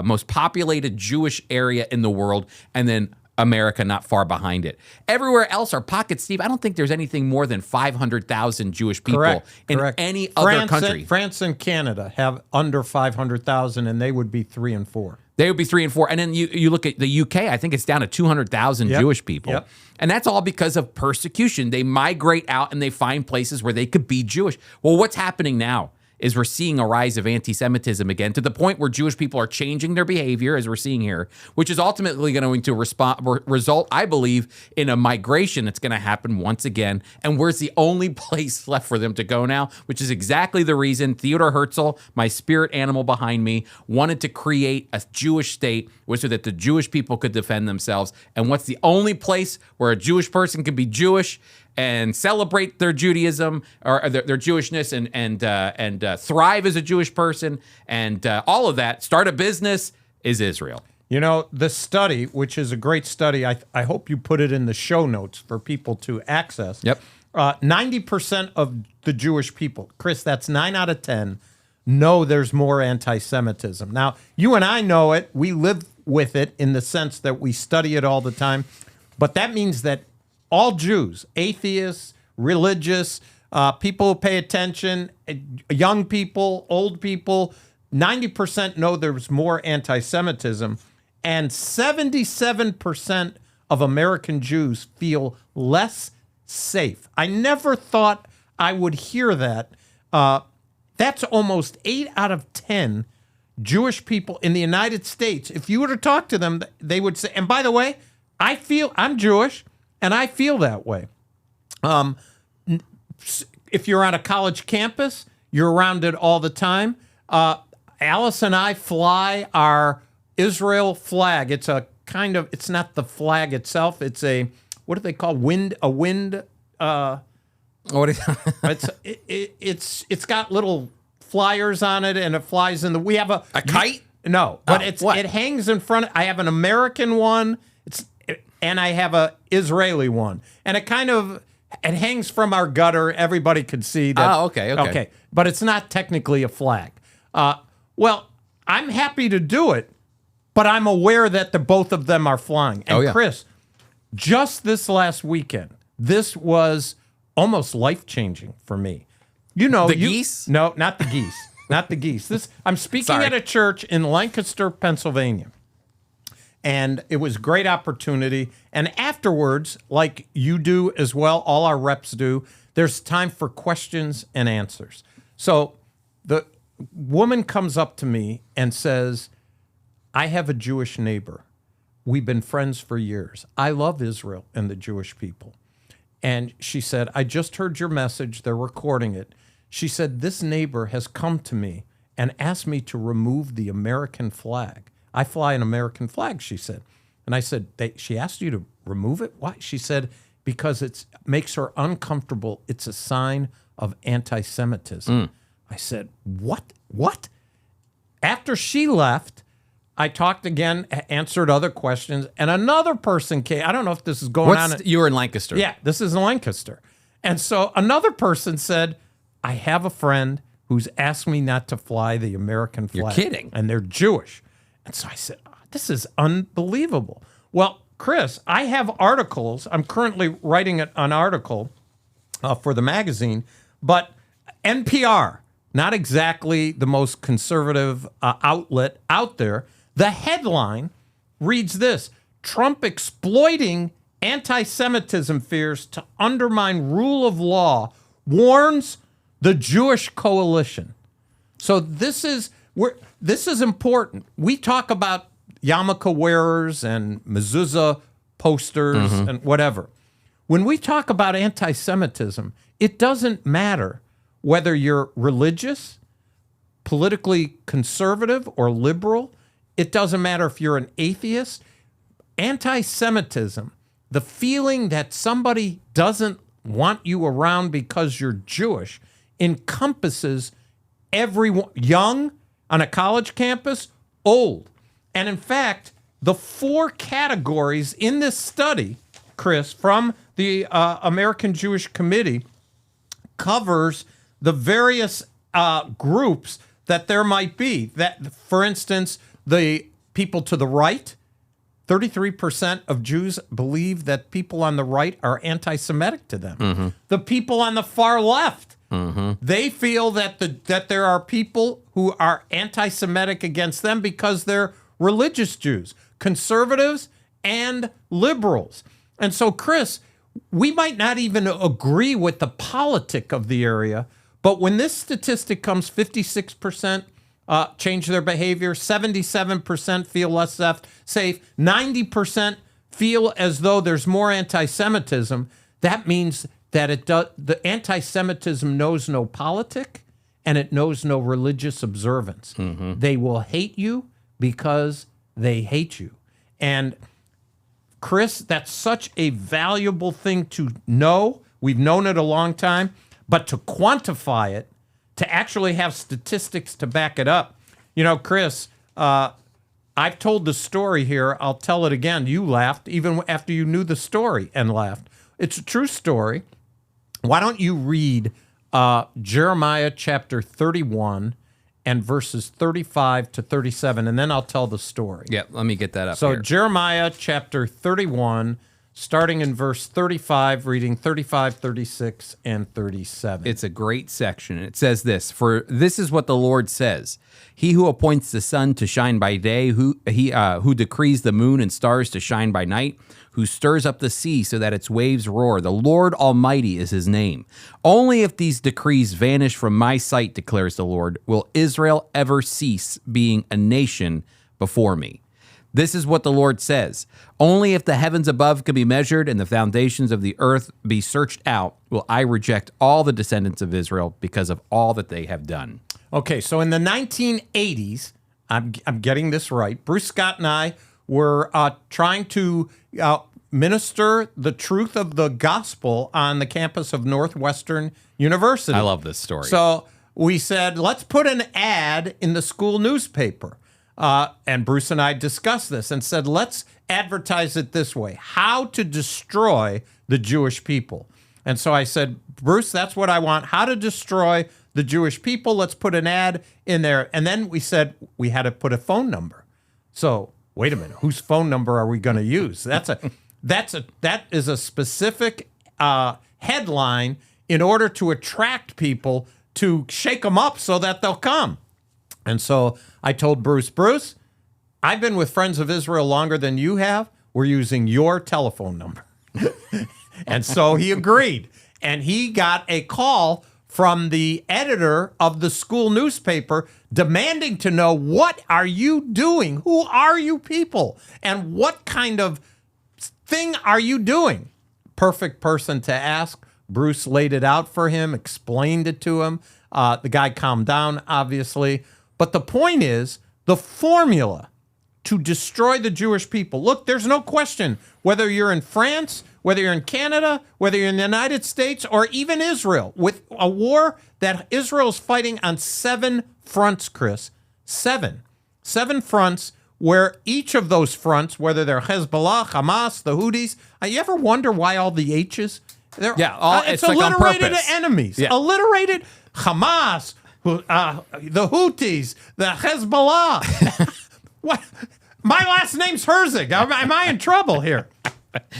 [SPEAKER 1] most populated Jewish area in the world. And then America not far behind it. Everywhere else are pockets, Steve. I don't think there's anything more than 500,000 Jewish people in any other country.
[SPEAKER 2] France and Canada have under 500,000, and they would be 3 and 4.
[SPEAKER 1] They would be 3 and 4. And then you look at the UK, I think it's down to 200,000 Jewish people.
[SPEAKER 2] Yep.
[SPEAKER 1] And that's all because of persecution. They migrate out and they find places where they could be Jewish. Well, what's happening now is we're seeing a rise of anti-Semitism again, to the point where Jewish people are changing their behavior, as we're seeing here, which is ultimately going to result, I believe, in a migration that's going to happen once again. And where's the only place left for them to go now, which is exactly the reason Theodor Herzl, my spirit animal behind me, wanted to create a Jewish state, was so that the Jewish people could defend themselves. And what's the only place where a Jewish person can be Jewish and celebrate their Judaism or their Jewishness and thrive as a Jewish person and all of that, start a business, is Israel.
[SPEAKER 2] You know, the study, which is a great study, I hope you put it in the show notes for people to access.
[SPEAKER 1] Yep.
[SPEAKER 2] 90% of the Jewish people, Chris, that's 9 out of 10, know there's more anti-Semitism. Now, you and I know it. We live with it in the sense that we study it all the time. But that means that all Jews, atheists, religious, people who pay attention, young people, old people, 90% know there's more anti-Semitism, and 77% of American Jews feel less safe. I never thought I would hear that. That's almost 8 out of 10 Jewish people in the United States. If you were to talk to them, they would say, and by the way, I'm Jewish, and I feel that way. If you're on a college campus, you're around it all the time. Alice and I fly our Israel flag. It's it's not the flag itself. It's what do they call a wind?
[SPEAKER 1] What is
[SPEAKER 2] It's got little flyers on it, and it flies in we have a
[SPEAKER 1] kite?
[SPEAKER 2] No, but
[SPEAKER 1] what?
[SPEAKER 2] It hangs in front. I have an American one. And I have a Israeli one, and it hangs from our gutter. Everybody could see that.
[SPEAKER 1] Oh, okay.
[SPEAKER 2] But it's not technically a flag. Well, I'm happy to do it, but I'm aware that both of them are flying. And Chris, just this last weekend, this was almost life-changing for me. You know,
[SPEAKER 1] geese?
[SPEAKER 2] No, not the geese. Not the geese. I'm speaking at a church in Lancaster, Pennsylvania. And it was a great opportunity. And afterwards, like you do as well, all our reps do, there's time for questions and answers. So the woman comes up to me and says, I have a Jewish neighbor. We've been friends for years. I love Israel and the Jewish people. And she said, I just heard your message. They're recording it. She said, this neighbor has come to me and asked me to remove the American flag. I fly an American flag, she said. And I said, she asked you to remove it? Why? She said, because it makes her uncomfortable. It's a sign of anti-Semitism. I said, what? After she left, I talked again, answered other questions, and another person came. I don't know if this is going on.
[SPEAKER 1] You were in Lancaster.
[SPEAKER 2] Yeah, this is in Lancaster. And so another person said, I have a friend who's asked me not to fly the American flag.
[SPEAKER 1] You're kidding.
[SPEAKER 2] And they're Jewish. And so I said, this is unbelievable. Well, Chris, I have articles. I'm currently writing an article for the magazine, but NPR, not exactly the most conservative outlet out there. The headline reads this: Trump exploiting anti-Semitism fears to undermine rule of law, warns the Jewish coalition. So this is important. We talk about yarmulke wearers and mezuzah posters and whatever. When we talk about anti-Semitism, it doesn't matter whether you're religious, politically conservative, or liberal. It doesn't matter if you're an atheist. Anti-Semitism, the feeling that somebody doesn't want you around because you're Jewish, encompasses everyone, young on a college campus, old. And in fact, the 4 categories in this study, Chris, from the American Jewish Committee, covers the various groups that there might be. That, for instance, the people to the right, 33% of Jews believe that people on the right are anti-Semitic to them. The people on the far left, they feel that there are people who are anti-Semitic against them because they're religious Jews, conservatives and liberals. And so, Chris, we might not even agree with the politic of the area, but when this statistic comes, 56% change their behavior, 77% feel less safe, 90% feel as though there's more anti-Semitism, that means that the anti-Semitism knows no politic and it knows no religious observance. They will hate you because they hate you. And Chris, that's such a valuable thing to know. We've known it a long time, but to quantify it, to actually have statistics to back it up. You know, Chris, I've told the story here. I'll tell it again. You laughed even after you knew the story and laughed. It's a true story. Why don't you read Jeremiah chapter 31 and verses 35 to 37, and then I'll tell the story.
[SPEAKER 1] Yeah, let me get that up
[SPEAKER 2] So
[SPEAKER 1] here.
[SPEAKER 2] Jeremiah chapter 31, starting in verse 35, reading 35, 36, and 37.
[SPEAKER 1] It's a great section. It says this, "For this is what the Lord says, He who appoints the sun to shine by day, who decrees the moon and stars to shine by night, who stirs up the sea so that its waves roar. The Lord Almighty is his name. Only if these decrees vanish from my sight, declares the Lord, will Israel ever cease being a nation before me. This is what the Lord says. Only if the heavens above can be measured and the foundations of the earth be searched out, will I reject all the descendants of Israel because of all that they have done."
[SPEAKER 2] Okay, so in the 1980s, I'm getting this right, Bruce Scott and I were trying to minister the truth of the gospel on the campus of Northwestern University.
[SPEAKER 1] I love this story.
[SPEAKER 2] So we said, let's put an ad in the school newspaper. And Bruce and I discussed this and said, let's advertise it this way: how to destroy the Jewish people. And so I said, Bruce, that's what I want. How to destroy the Jewish people. Let's put an ad in there. And then we said we had to put a phone number. So wait a minute, whose phone number are we going to use? That is a specific headline in order to attract people, to shake them up so that they'll come. And so I told Bruce, I've been with Friends of Israel longer than you have. We're using your telephone number. And so he agreed. And he got a call from the editor of the school newspaper demanding to know, what are you doing? Who are you people? And what kind of thing are you doing? Perfect person to ask. Bruce laid it out for him, explained it to him. The guy calmed down, obviously. But the point is, the formula to destroy the Jewish people. Look, there's no question whether you're in France, whether you're in Canada, whether you're in the United States, or even Israel, with a war that Israel's fighting on 7 fronts, Chris. 7 fronts, where each of those fronts, whether they're Hezbollah, Hamas, the Houthis, you ever wonder why all the H's?
[SPEAKER 1] It's like on
[SPEAKER 2] alliterated
[SPEAKER 1] purpose.
[SPEAKER 2] enemies.
[SPEAKER 1] Yeah.
[SPEAKER 2] Alliterated Hamas, the Houthis, the Hezbollah. What? My last name's Herzig. Am I in trouble here?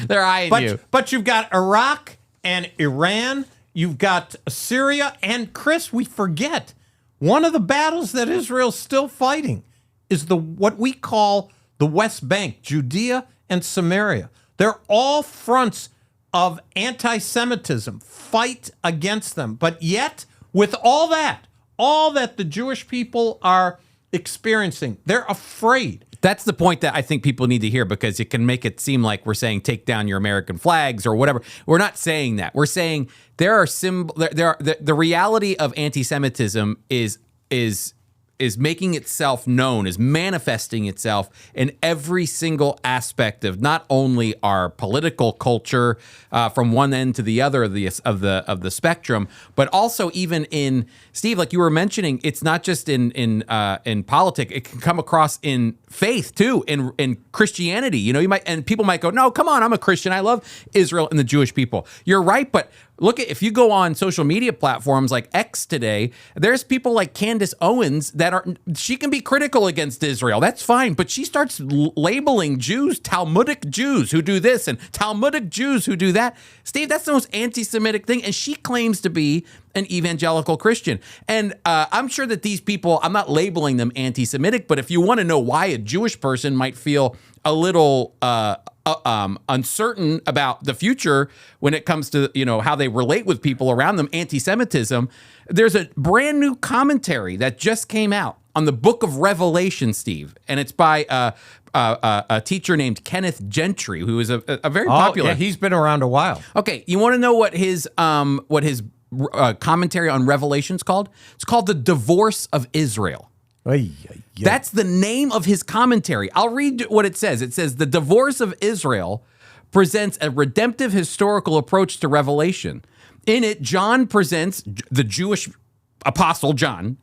[SPEAKER 1] They're eyeing you.
[SPEAKER 2] But you've got Iraq and Iran. You've got Syria. And Chris, we forget, one of the battles that Israel's still fighting is what we call the West Bank, Judea and Samaria. They're all fronts of anti-Semitism. Fight against them. But yet, with all that the Jewish people are experiencing, they're afraid.
[SPEAKER 1] That's the point that I think people need to hear, because it can make it seem like we're saying take down your American flags or whatever. We're not saying that. We're saying the reality of anti-Semitism is is making itself known, is manifesting itself in every single aspect of not only our political culture from one end to the other of the spectrum, but also even in, Steve, like you were mentioning, it's not just in politics. It can come across in faith too, in Christianity. You know, people might go, no, come on, I'm a Christian. I love Israel and the Jewish people. You're right, but if you go on social media platforms like X today, there's people like Candace Owens she can be critical against Israel. That's fine. But she starts labeling Jews, Talmudic Jews who do this and Talmudic Jews who do that. Steve, that's the most anti-Semitic thing. And she claims to be an evangelical Christian. And I'm sure that these people, I'm not labeling them anti-Semitic, but if you want to know why a Jewish person might feel a little uncertain about the future when it comes to, you know, how they relate with people around them, anti-Semitism, there's a brand new commentary that just came out on the book of Revelation, Steve, and it's by a teacher named Kenneth Gentry, who is a very popular.
[SPEAKER 2] Yeah, he's been around a while.
[SPEAKER 1] Okay, you want to know what his commentary on Revelation's called? It's called The Divorce of Israel. That's the name of his commentary. I'll read what it says. It says, the divorce of Israel presents a redemptive historical approach to Revelation. In it, John presents, the Jewish apostle John,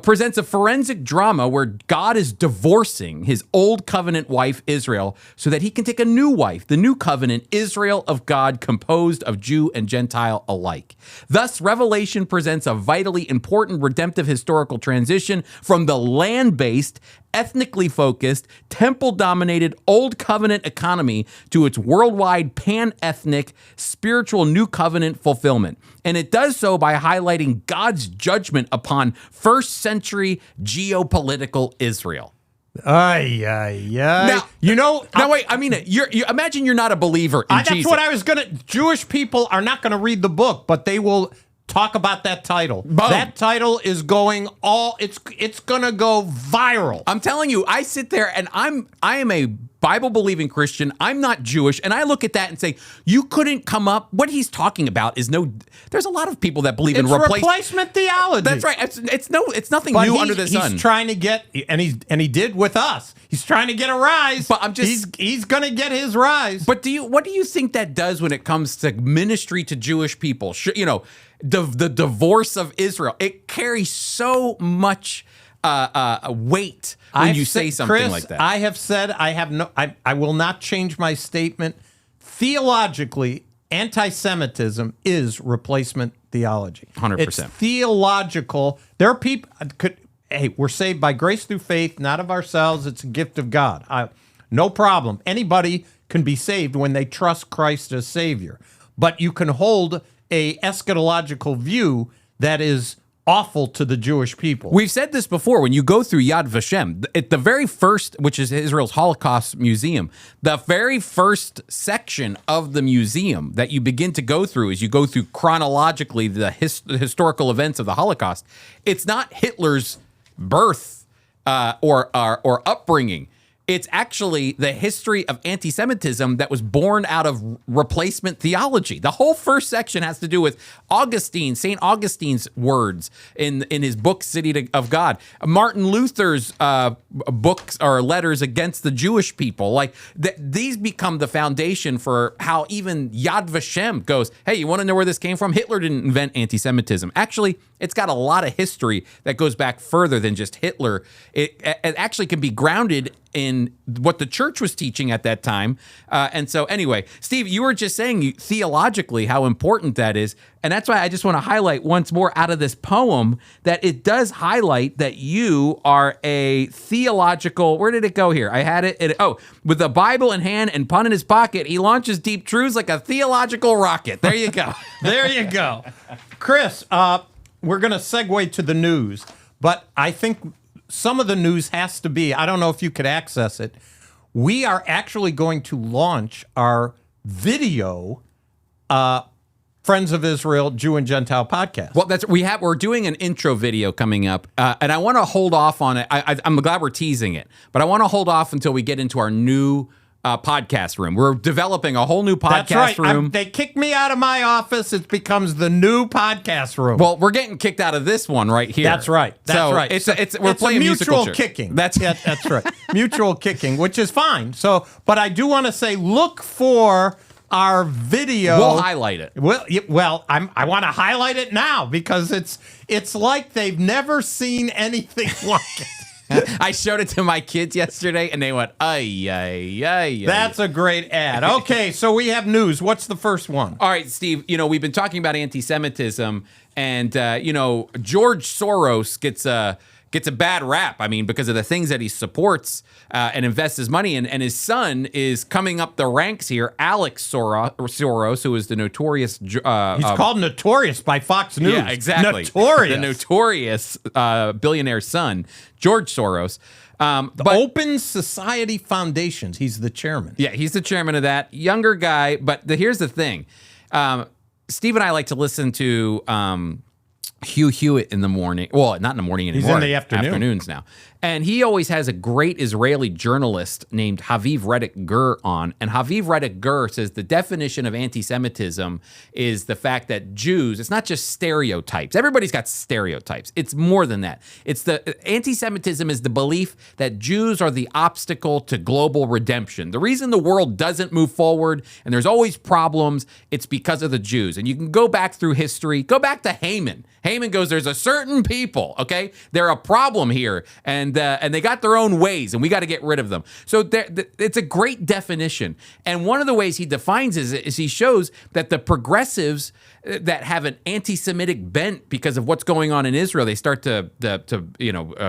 [SPEAKER 1] presents a forensic drama where God is divorcing his old covenant wife, Israel, so that he can take a new wife, the new covenant, Israel of God, composed of Jew and Gentile alike. Thus, Revelation presents a vitally important redemptive historical transition from the land-based, ethnically focused, temple-dominated Old Covenant economy to its worldwide pan-ethnic, spiritual New Covenant fulfillment. And it does so by highlighting God's judgment upon first-century geopolitical Israel.
[SPEAKER 2] Now, you know,
[SPEAKER 1] wait. I mean, you imagine you're not a believer in Jesus.
[SPEAKER 2] That's what I was Jewish people are not gonna read the book, but they will talk about that title.
[SPEAKER 1] Boom.
[SPEAKER 2] That title is going it's gonna go viral.
[SPEAKER 1] I'm telling you, I sit there and I am a Bible-believing Christian. I'm not Jewish, and I look at that and say, you couldn't come up. What he's talking about is there's a lot of people that believe in
[SPEAKER 2] replacement theology.
[SPEAKER 1] That's right. It's nothing new under the sun.
[SPEAKER 2] He's trying to get, and he did with us. He's trying to get a rise.
[SPEAKER 1] But I'm just
[SPEAKER 2] he's gonna get his rise.
[SPEAKER 1] But what do you think that does when it comes to ministry to Jewish people? You know, the divorce of Israel. It carries so much weight when you say something
[SPEAKER 2] Chris,
[SPEAKER 1] like that.
[SPEAKER 2] I have said I will not change my statement. Theologically, anti-Semitism is replacement theology.
[SPEAKER 1] 100%.
[SPEAKER 2] It's theological. There are people we're saved by grace through faith, not of ourselves. It's a gift of God. No problem. Anybody can be saved when they trust Christ as Savior. But you can hold a eschatological view that is awful to the Jewish people.
[SPEAKER 1] We've said this before. When you go through Yad Vashem, at the very first, which is Israel's Holocaust Museum, the very first section of the museum that you begin to go through as you go through chronologically the historical events of the Holocaust, it's not Hitler's birth or upbringing. It's actually the history of anti-Semitism that was born out of replacement theology. The whole first section has to do with St. Augustine's words in his book, City of God. Martin Luther's books or letters against the Jewish people. Like these become the foundation for how even Yad Vashem goes, hey, you want to know where this came from? Hitler didn't invent anti-Semitism. Actually, it's got a lot of history that goes back further than just Hitler. It actually can be grounded in what the church was teaching at that time. And so anyway, Steve, you were just saying theologically how important that is. And that's why I just want to highlight once more out of this poem that it does highlight that you are a theological, where did it go here? I had it. With the Bible in hand and pun in his pocket, he launches deep truths like a theological rocket. There you go.
[SPEAKER 2] There you go. Chris, we're going to segue to the news, but I think some of the news has to be, I don't know if you could access it. We are actually going to launch our video Friends of Israel, Jew and Gentile podcast.
[SPEAKER 1] Well, we're doing an intro video coming up, and I want to hold off on it. I'm glad we're teasing it, but I want to hold off until we get into our new podcast room. We're developing a whole new
[SPEAKER 2] That's
[SPEAKER 1] podcast
[SPEAKER 2] right.
[SPEAKER 1] room.
[SPEAKER 2] They kicked me out of my office. It becomes the new podcast room.
[SPEAKER 1] Well, we're getting kicked out of this one right here.
[SPEAKER 2] That's right. That's
[SPEAKER 1] so
[SPEAKER 2] right.
[SPEAKER 1] We're playing
[SPEAKER 2] mutual
[SPEAKER 1] musical
[SPEAKER 2] kicking.
[SPEAKER 1] That's
[SPEAKER 2] that's right. Mutual kicking, which is fine. So, but I do want to say, look for our video.
[SPEAKER 1] We'll highlight it.
[SPEAKER 2] Well, I want to highlight it now because it's like they've never seen anything like it.
[SPEAKER 1] I showed it to my kids yesterday, and they went, ay, ay, ay.
[SPEAKER 2] That's a great ad. Okay, so we have news. What's the first one?
[SPEAKER 1] All right, Steve, we've been talking about anti-Semitism, and, George Soros gets a bad rap, because of the things that he supports and invests his money in. And his son is coming up the ranks here, Alex Soros, who is the notorious...
[SPEAKER 2] He's called Notorious by Fox News.
[SPEAKER 1] Yeah, exactly.
[SPEAKER 2] Notorious.
[SPEAKER 1] The notorious billionaire son, George Soros.
[SPEAKER 2] The Open Society Foundations. He's the chairman.
[SPEAKER 1] Yeah, he's the chairman of that. Younger guy, but here's the thing. Steve and I like to listen to... Hugh Hewitt in the morning. Well, not in the morning anymore.
[SPEAKER 2] He's in the afternoon.
[SPEAKER 1] Afternoons now. And he always has a great Israeli journalist named Haviv Reddick Gur on. And Haviv Reddick Gur says the definition of anti-Semitism is the fact that Jews, it's not just stereotypes. Everybody's got stereotypes. It's more than that. It's the anti-Semitism is the belief that Jews are the obstacle to global redemption. The reason the world doesn't move forward and there's always problems, it's because of the Jews. And you can go back through history. Go back to Haman. Haman goes, there's a certain people, okay? They're a problem here, and they got their own ways, and we got to get rid of them. So it's a great definition. And one of the ways he defines is he shows that the progressives that have an anti-Semitic bent because of what's going on in Israel, they start to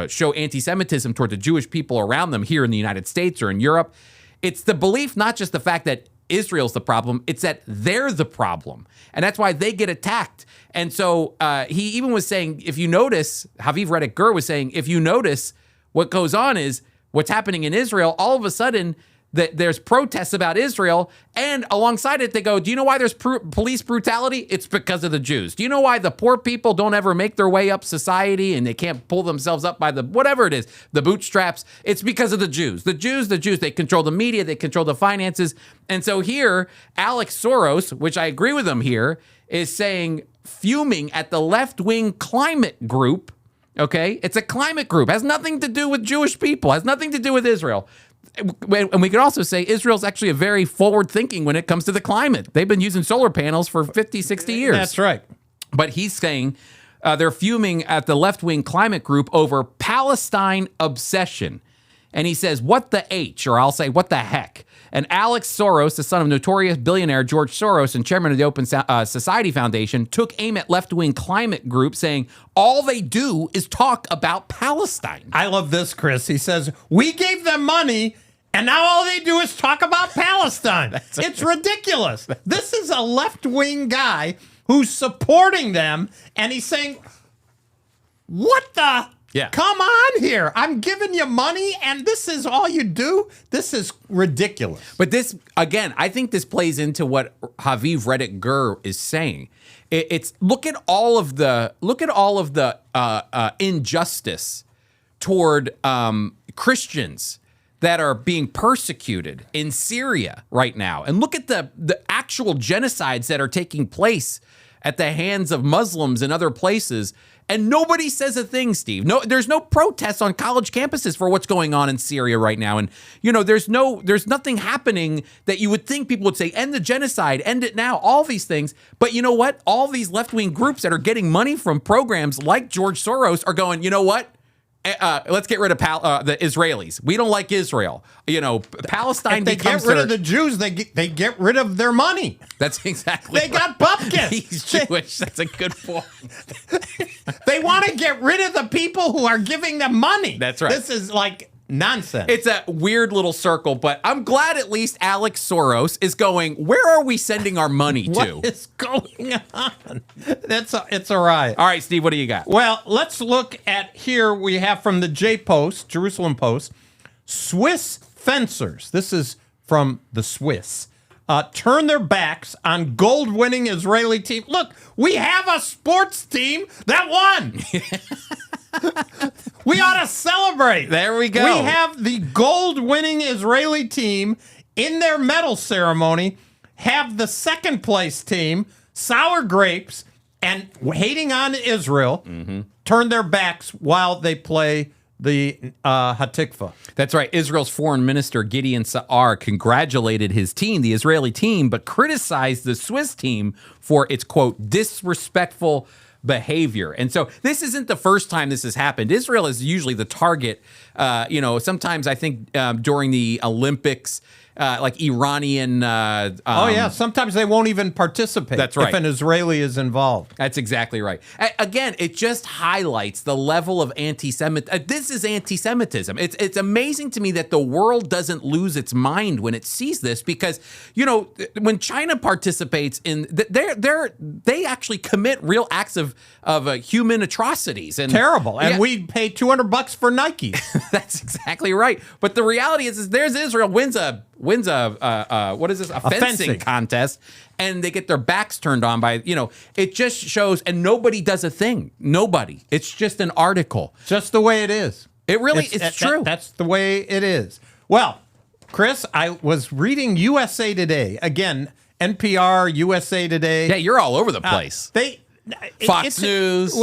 [SPEAKER 1] show anti-Semitism toward the Jewish people around them here in the United States or in Europe. It's the belief, not just the fact that Israel's the problem, it's that they're the problem. And that's why they get attacked. And so he even was saying, if you notice, Haviv Reddick Gur was saying, if you notice what goes on is what's happening in Israel, all of a sudden there's protests about Israel, and alongside it they go, do you know why there's police brutality? It's because of the Jews. Do you know why the poor people don't ever make their way up society and they can't pull themselves up by the whatever it is, the bootstraps? It's because of the Jews. The Jews, they control the media, they control the finances. And so here, Alex Soros, which I agree with him here, is saying, fuming at the left-wing climate group, okay? It's a climate group, has nothing to do with Jewish people, has nothing to do with Israel. And we could also say Israel's actually a very forward-thinking when it comes to the climate. They've been using solar panels for 50, 60 years.
[SPEAKER 2] That's right.
[SPEAKER 1] But he's saying they're fuming at the left-wing climate group over Palestine obsession. And he says, what the H, or I'll say, what the heck? And Alex Soros, the son of notorious billionaire George Soros and chairman of the Open Society Foundation, took aim at left-wing climate groups, saying all they do is talk about Palestine.
[SPEAKER 2] I love this, Chris. He says, we gave them money, and now all they do is talk about Palestine. It's ridiculous. This is a left-wing guy who's supporting them, and he's saying, what the...
[SPEAKER 1] Yeah.
[SPEAKER 2] Come on here. I'm giving you money, and this is all you do? This is ridiculous.
[SPEAKER 1] But this, again, I think this plays into what Haviv Reddick Gur is saying. It's look at all of the injustice toward Christians that are being persecuted in Syria right now. And look at the actual genocides that are taking place at the hands of Muslims in other places. And nobody says a thing, Steve. No, there's no protests on college campuses for what's going on in Syria right now. And, there's nothing happening that you would think people would say, end the genocide, end it now, all these things. But you know what? All these left-wing groups that are getting money from programs like George Soros are going, you know what? Let's get rid of the Israelis. We don't like Israel. Palestine
[SPEAKER 2] if they
[SPEAKER 1] becomes
[SPEAKER 2] get rid of the Jews, they get rid of their money.
[SPEAKER 1] That's exactly
[SPEAKER 2] They got bupkis.
[SPEAKER 1] He's Jewish. That's a good point.
[SPEAKER 2] They want to get rid of the people who are giving them money.
[SPEAKER 1] That's right.
[SPEAKER 2] This is like nonsense.
[SPEAKER 1] It's a weird little circle, but I'm glad at least Alex Soros is going, where are we sending our money to?
[SPEAKER 2] What is going on? It's a riot.
[SPEAKER 1] All right, Steve, what do you got?
[SPEAKER 2] Well, let's look at here we have from the J-Post, Jerusalem Post, Swiss fencers. This is from the Swiss. Turn their backs on gold-winning Israeli team. Look, we have a sports team that won. We ought to celebrate.
[SPEAKER 1] There we go.
[SPEAKER 2] We have the gold-winning Israeli team in their medal ceremony, have the second place team, sour grapes, and hating on Israel, turn their backs while they play the Hatikvah.
[SPEAKER 1] That's right. Israel's foreign minister, Gideon Sa'ar, congratulated his team, the Israeli team, but criticized the Swiss team for its, quote, disrespectful behavior. And so this isn't the first time this has happened. Israel is usually the target. Sometimes I think during the Olympics, like Iranian.
[SPEAKER 2] Sometimes they won't even participate.
[SPEAKER 1] That's right.
[SPEAKER 2] If an Israeli is involved.
[SPEAKER 1] That's exactly right. Again, it just highlights the level of anti-Semitism. This is anti-Semitism. It's amazing to me that the world doesn't lose its mind when it sees this, because when China participates in, they actually commit real acts of human atrocities and
[SPEAKER 2] terrible. And we pay $200 for Nike.
[SPEAKER 1] That's exactly right. But the reality is there's Israel wins a what is this? A fencing contest, and they get their backs turned on by, it just shows, and nobody does a thing. Nobody. It's just an article.
[SPEAKER 2] Just the way it is.
[SPEAKER 1] It really is true.
[SPEAKER 2] That's the way it is. Well, Chris, I was reading USA Today. Again, NPR, USA Today.
[SPEAKER 1] Yeah, you're all over the place. Fox News.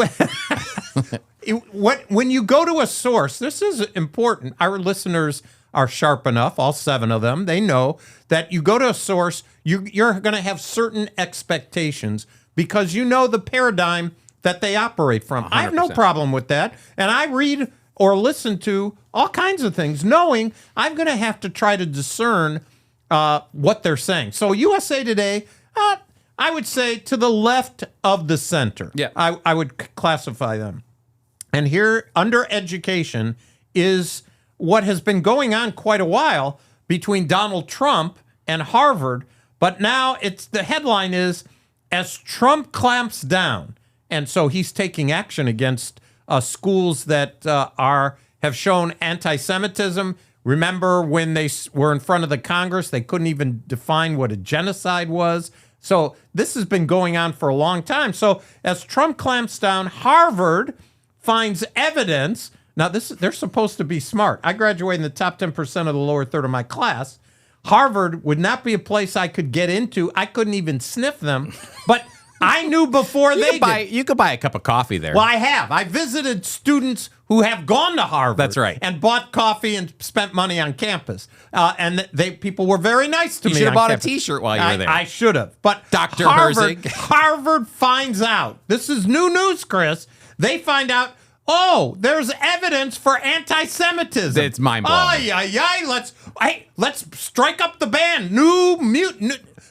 [SPEAKER 2] When you go to a source, this is important. Our listeners are sharp enough, all 7 of them. They know that you go to a source, you're going to have certain expectations because you know the paradigm that they operate from. 100%. I have no problem with that. And I read or listen to all kinds of things, knowing I'm going to have to try to discern what they're saying. So USA Today, I would say to the left of the center.
[SPEAKER 1] Yeah.
[SPEAKER 2] I would classify them. And here, under education, is what has been going on quite a while between Donald Trump and Harvard. But now the headline is, as Trump clamps down. And so he's taking action against schools that have shown anti-Semitism. Remember when they were in front of the Congress, they couldn't even define what a genocide was. So this has been going on for a long time. So as Trump clamps down, Harvard finds evidence. Now, they're supposed to be smart. I graduated in the top 10% of the lower third of my class. Harvard would not be a place I could get into. I couldn't even sniff them. But I knew before they did.
[SPEAKER 1] You could buy a cup of coffee there.
[SPEAKER 2] Well, I have. I visited students who have gone to Harvard.
[SPEAKER 1] That's right.
[SPEAKER 2] And bought coffee and spent money on campus. And people were very nice to me.
[SPEAKER 1] You should have bought
[SPEAKER 2] campus.
[SPEAKER 1] a T-shirt while you were there.
[SPEAKER 2] I should have. But
[SPEAKER 1] Dr.
[SPEAKER 2] Harvard,
[SPEAKER 1] Herzig.
[SPEAKER 2] Harvard finds out. This is new news, Chris. They find out, there's evidence for anti-Semitism.
[SPEAKER 1] It's mind-blowing.
[SPEAKER 2] Let's strike up the band. New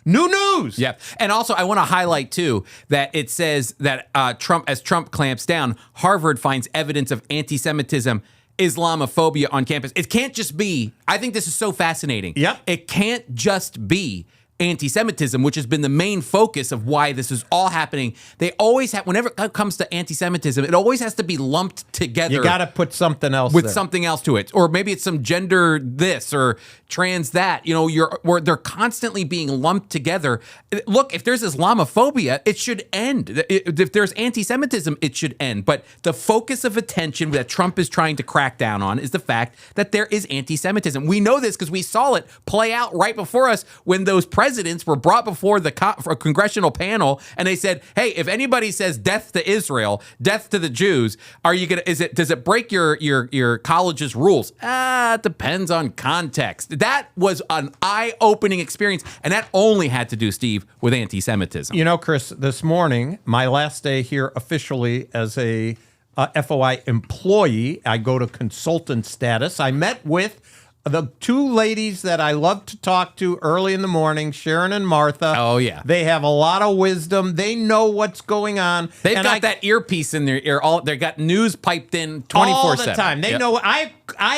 [SPEAKER 2] news.
[SPEAKER 1] Yeah. And also, I want to highlight, too, that it says that as Trump clamps down, Harvard finds evidence of anti-Semitism, Islamophobia on campus. It can't just be, I think this is so fascinating.
[SPEAKER 2] Yep.
[SPEAKER 1] It can't just be anti-Semitism, which has been the main focus of why this is all happening. They always have, whenever it comes to anti-Semitism, it always has to be lumped together.
[SPEAKER 2] You got to put something else
[SPEAKER 1] with
[SPEAKER 2] there.
[SPEAKER 1] something else to it, or maybe it's some gender this or trans that. They're constantly being lumped together. Look, if there's Islamophobia, it should end. If there's anti-Semitism, it should end. But the focus of attention that Trump is trying to crack down on is the fact that there is anti-Semitism. We know this because we saw it play out right before us when those presidents were brought before the congressional panel, and they said, "Hey, if anybody says death to Israel, death to the Jews, are you gonna? Does it break your college's rules?" It depends on context. That was an eye-opening experience, and that only had to do, Steve, with anti-Semitism.
[SPEAKER 2] Chris, this morning, my last day here officially as a FOI employee, I go to consultant status. I met with the 2 ladies that I love to talk to early in the morning, Sharon and Martha.
[SPEAKER 1] Oh, yeah.
[SPEAKER 2] They have a lot of wisdom. They know what's going on.
[SPEAKER 1] They've got that earpiece in their ear. They got news piped in 24/7.
[SPEAKER 2] All the time. They know. I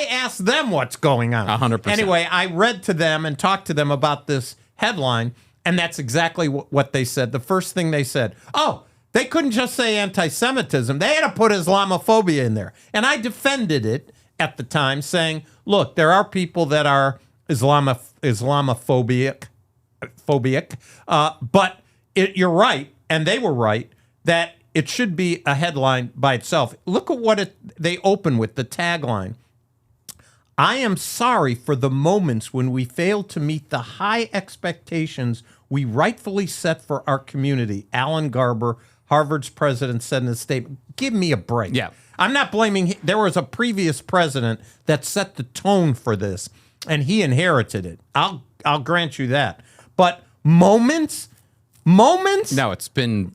[SPEAKER 2] ask them what's going on.
[SPEAKER 1] 100%.
[SPEAKER 2] Anyway, I read to them and talked to them about this headline, and that's exactly what they said. The first thing they said, they couldn't just say anti-Semitism. They had to put Islamophobia in there. And I defended it at the time, saying, look, there are people that are Islamophobic, but you're right, and they were right, that it should be a headline by itself. Look at what they open with, the tagline. I am sorry for the moments when we failed to meet the high expectations we rightfully set for our community. Alan Garber, Harvard's president, said in a statement. Give me a break.
[SPEAKER 1] Yeah.
[SPEAKER 2] I'm not blaming him. There was a previous president that set the tone for this, and he inherited it. I'll grant you that. But moments?
[SPEAKER 1] No, it's been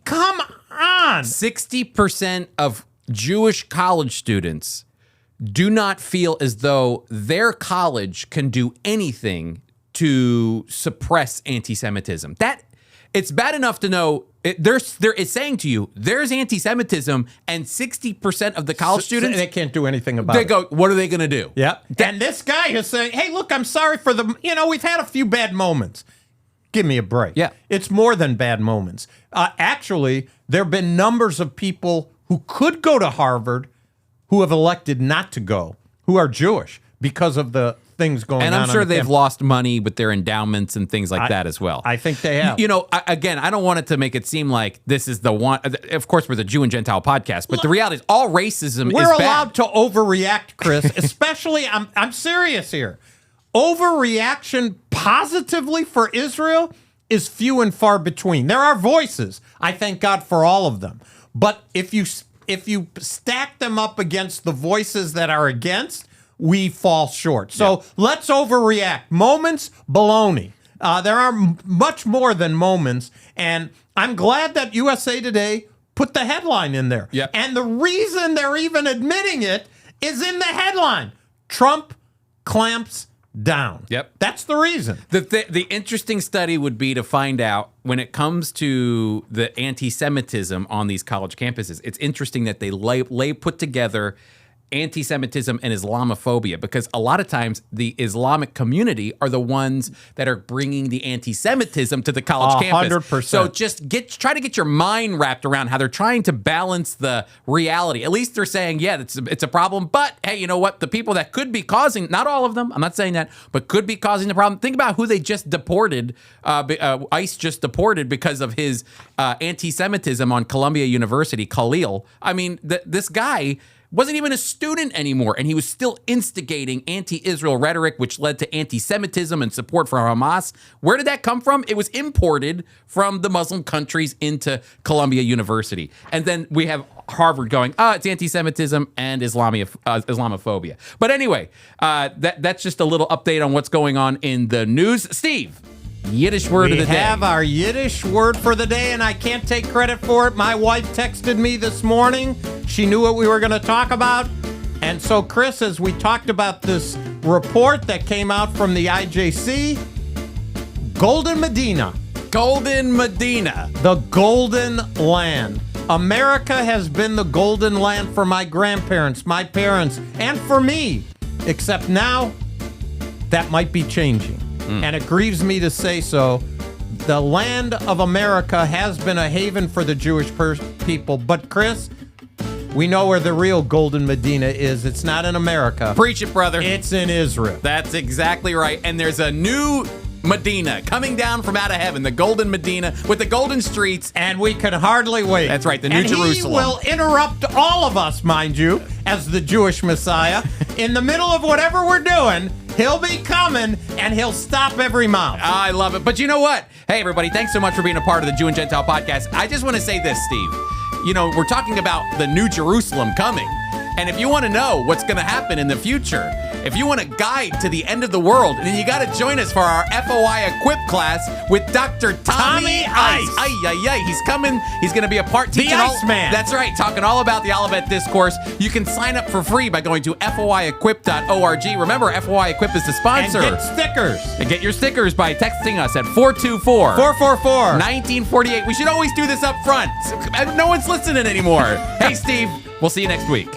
[SPEAKER 2] Come on.
[SPEAKER 1] 60% of Jewish college students do not feel as though their college can do anything to suppress anti-Semitism. That it's bad enough to know it's saying to you there's anti-Semitism, and 60% of the college students
[SPEAKER 2] they can't do anything about it.
[SPEAKER 1] They go, what are they going to do?
[SPEAKER 2] Yeah. And this guy is saying, hey, look, I'm sorry for we've had a few bad moments. Give me a break.
[SPEAKER 1] Yeah.
[SPEAKER 2] It's more than bad moments. Actually, there have been numbers of people who could go to Harvard who have elected not to go, who are Jewish, because of the things going on.
[SPEAKER 1] And I'm sure
[SPEAKER 2] the
[SPEAKER 1] they've
[SPEAKER 2] campus.
[SPEAKER 1] lost money with their endowments and things like that as well.
[SPEAKER 2] I think they have.
[SPEAKER 1] Again, I don't want it to make it seem like this is the one. Of course, we're the Jew and Gentile podcast, but the reality is all racism
[SPEAKER 2] We're
[SPEAKER 1] is bad.
[SPEAKER 2] allowed to overreact, Chris. Especially, I'm serious here. Overreaction positively for Israel is few and far between. There are voices. I thank God for all of them. But if you stack them up against the voices that are against, we fall short. So let's overreact. Moments, baloney. There are much more than moments. And I'm glad that USA Today put the headline in there.
[SPEAKER 1] Yep.
[SPEAKER 2] And the reason they're even admitting it is in the headline. Trump clamps down.
[SPEAKER 1] Yep.
[SPEAKER 2] That's the reason.
[SPEAKER 1] The interesting study would be to find out when it comes to the anti-Semitism on these college campuses. It's interesting that they put together anti-Semitism and Islamophobia, because a lot of times the Islamic community are the ones that are bringing the anti-Semitism to the college campus.
[SPEAKER 2] 100%.
[SPEAKER 1] So just try to get your mind wrapped around how they're trying to balance the reality. At least they're saying, yeah, it's a problem, but hey, you know what? The people that could be causing, not all of them, I'm not saying that, but could be causing the problem. Think about who they just deported. ICE just deported because of his anti-Semitism on Columbia University, Khalil. I mean, this guy wasn't even a student anymore, and he was still instigating anti-Israel rhetoric, which led to anti-Semitism and support for Hamas. Where did that come from? It was imported from the Muslim countries into Columbia University. And then we have Harvard going, it's anti-Semitism and Islamophobia. But anyway, that's just a little update on what's going on in the news. Steve, Yiddish word of the day.
[SPEAKER 2] We have our Yiddish word for the day, and I can't take credit for it. My wife texted me this morning. She knew what we were going to talk about. And so, Chris, as we talked about this report that came out from the IJC, Golden Medina.
[SPEAKER 1] Golden Medina.
[SPEAKER 2] The Golden Land. America has been the Golden Land for my grandparents, my parents, and for me. Except now, that might be changing. And it grieves me to say so. The land of America has been a haven for the Jewish people. But, Chris, we know where the real Golden Medina is. It's not in America.
[SPEAKER 1] Preach it, brother.
[SPEAKER 2] It's in Israel.
[SPEAKER 1] That's exactly right. And there's a new Medina coming down from out of heaven, the Golden Medina with the golden streets.
[SPEAKER 2] And we can hardly wait.
[SPEAKER 1] That's right, the New Jerusalem.
[SPEAKER 2] He will interrupt all of us, mind you, as the Jewish Messiah. In the middle of whatever we're doing, he'll be coming, and he'll stop every mouth.
[SPEAKER 1] I love it. But you know what? Hey, everybody, thanks so much for being a part of the Jew and Gentile podcast. I just want to say this, Steve. We're talking about the New Jerusalem coming. And if you want to know what's going to happen in the future, if you want a guide to the end of the world, then you got to join us for our FOI Equip class with Dr. Tommy Ice. He's coming. He's going to be a part teaching.
[SPEAKER 2] The Iceman.
[SPEAKER 1] That's right. Talking all about the Olivet Discourse. You can sign up for free by going to foiequip.org. Remember, FOI Equip is the sponsor.
[SPEAKER 2] And get stickers.
[SPEAKER 1] And get your stickers by texting us at 424-444-1948. We should always do this up front. No one's listening anymore. Hey, Steve, we'll see you next week.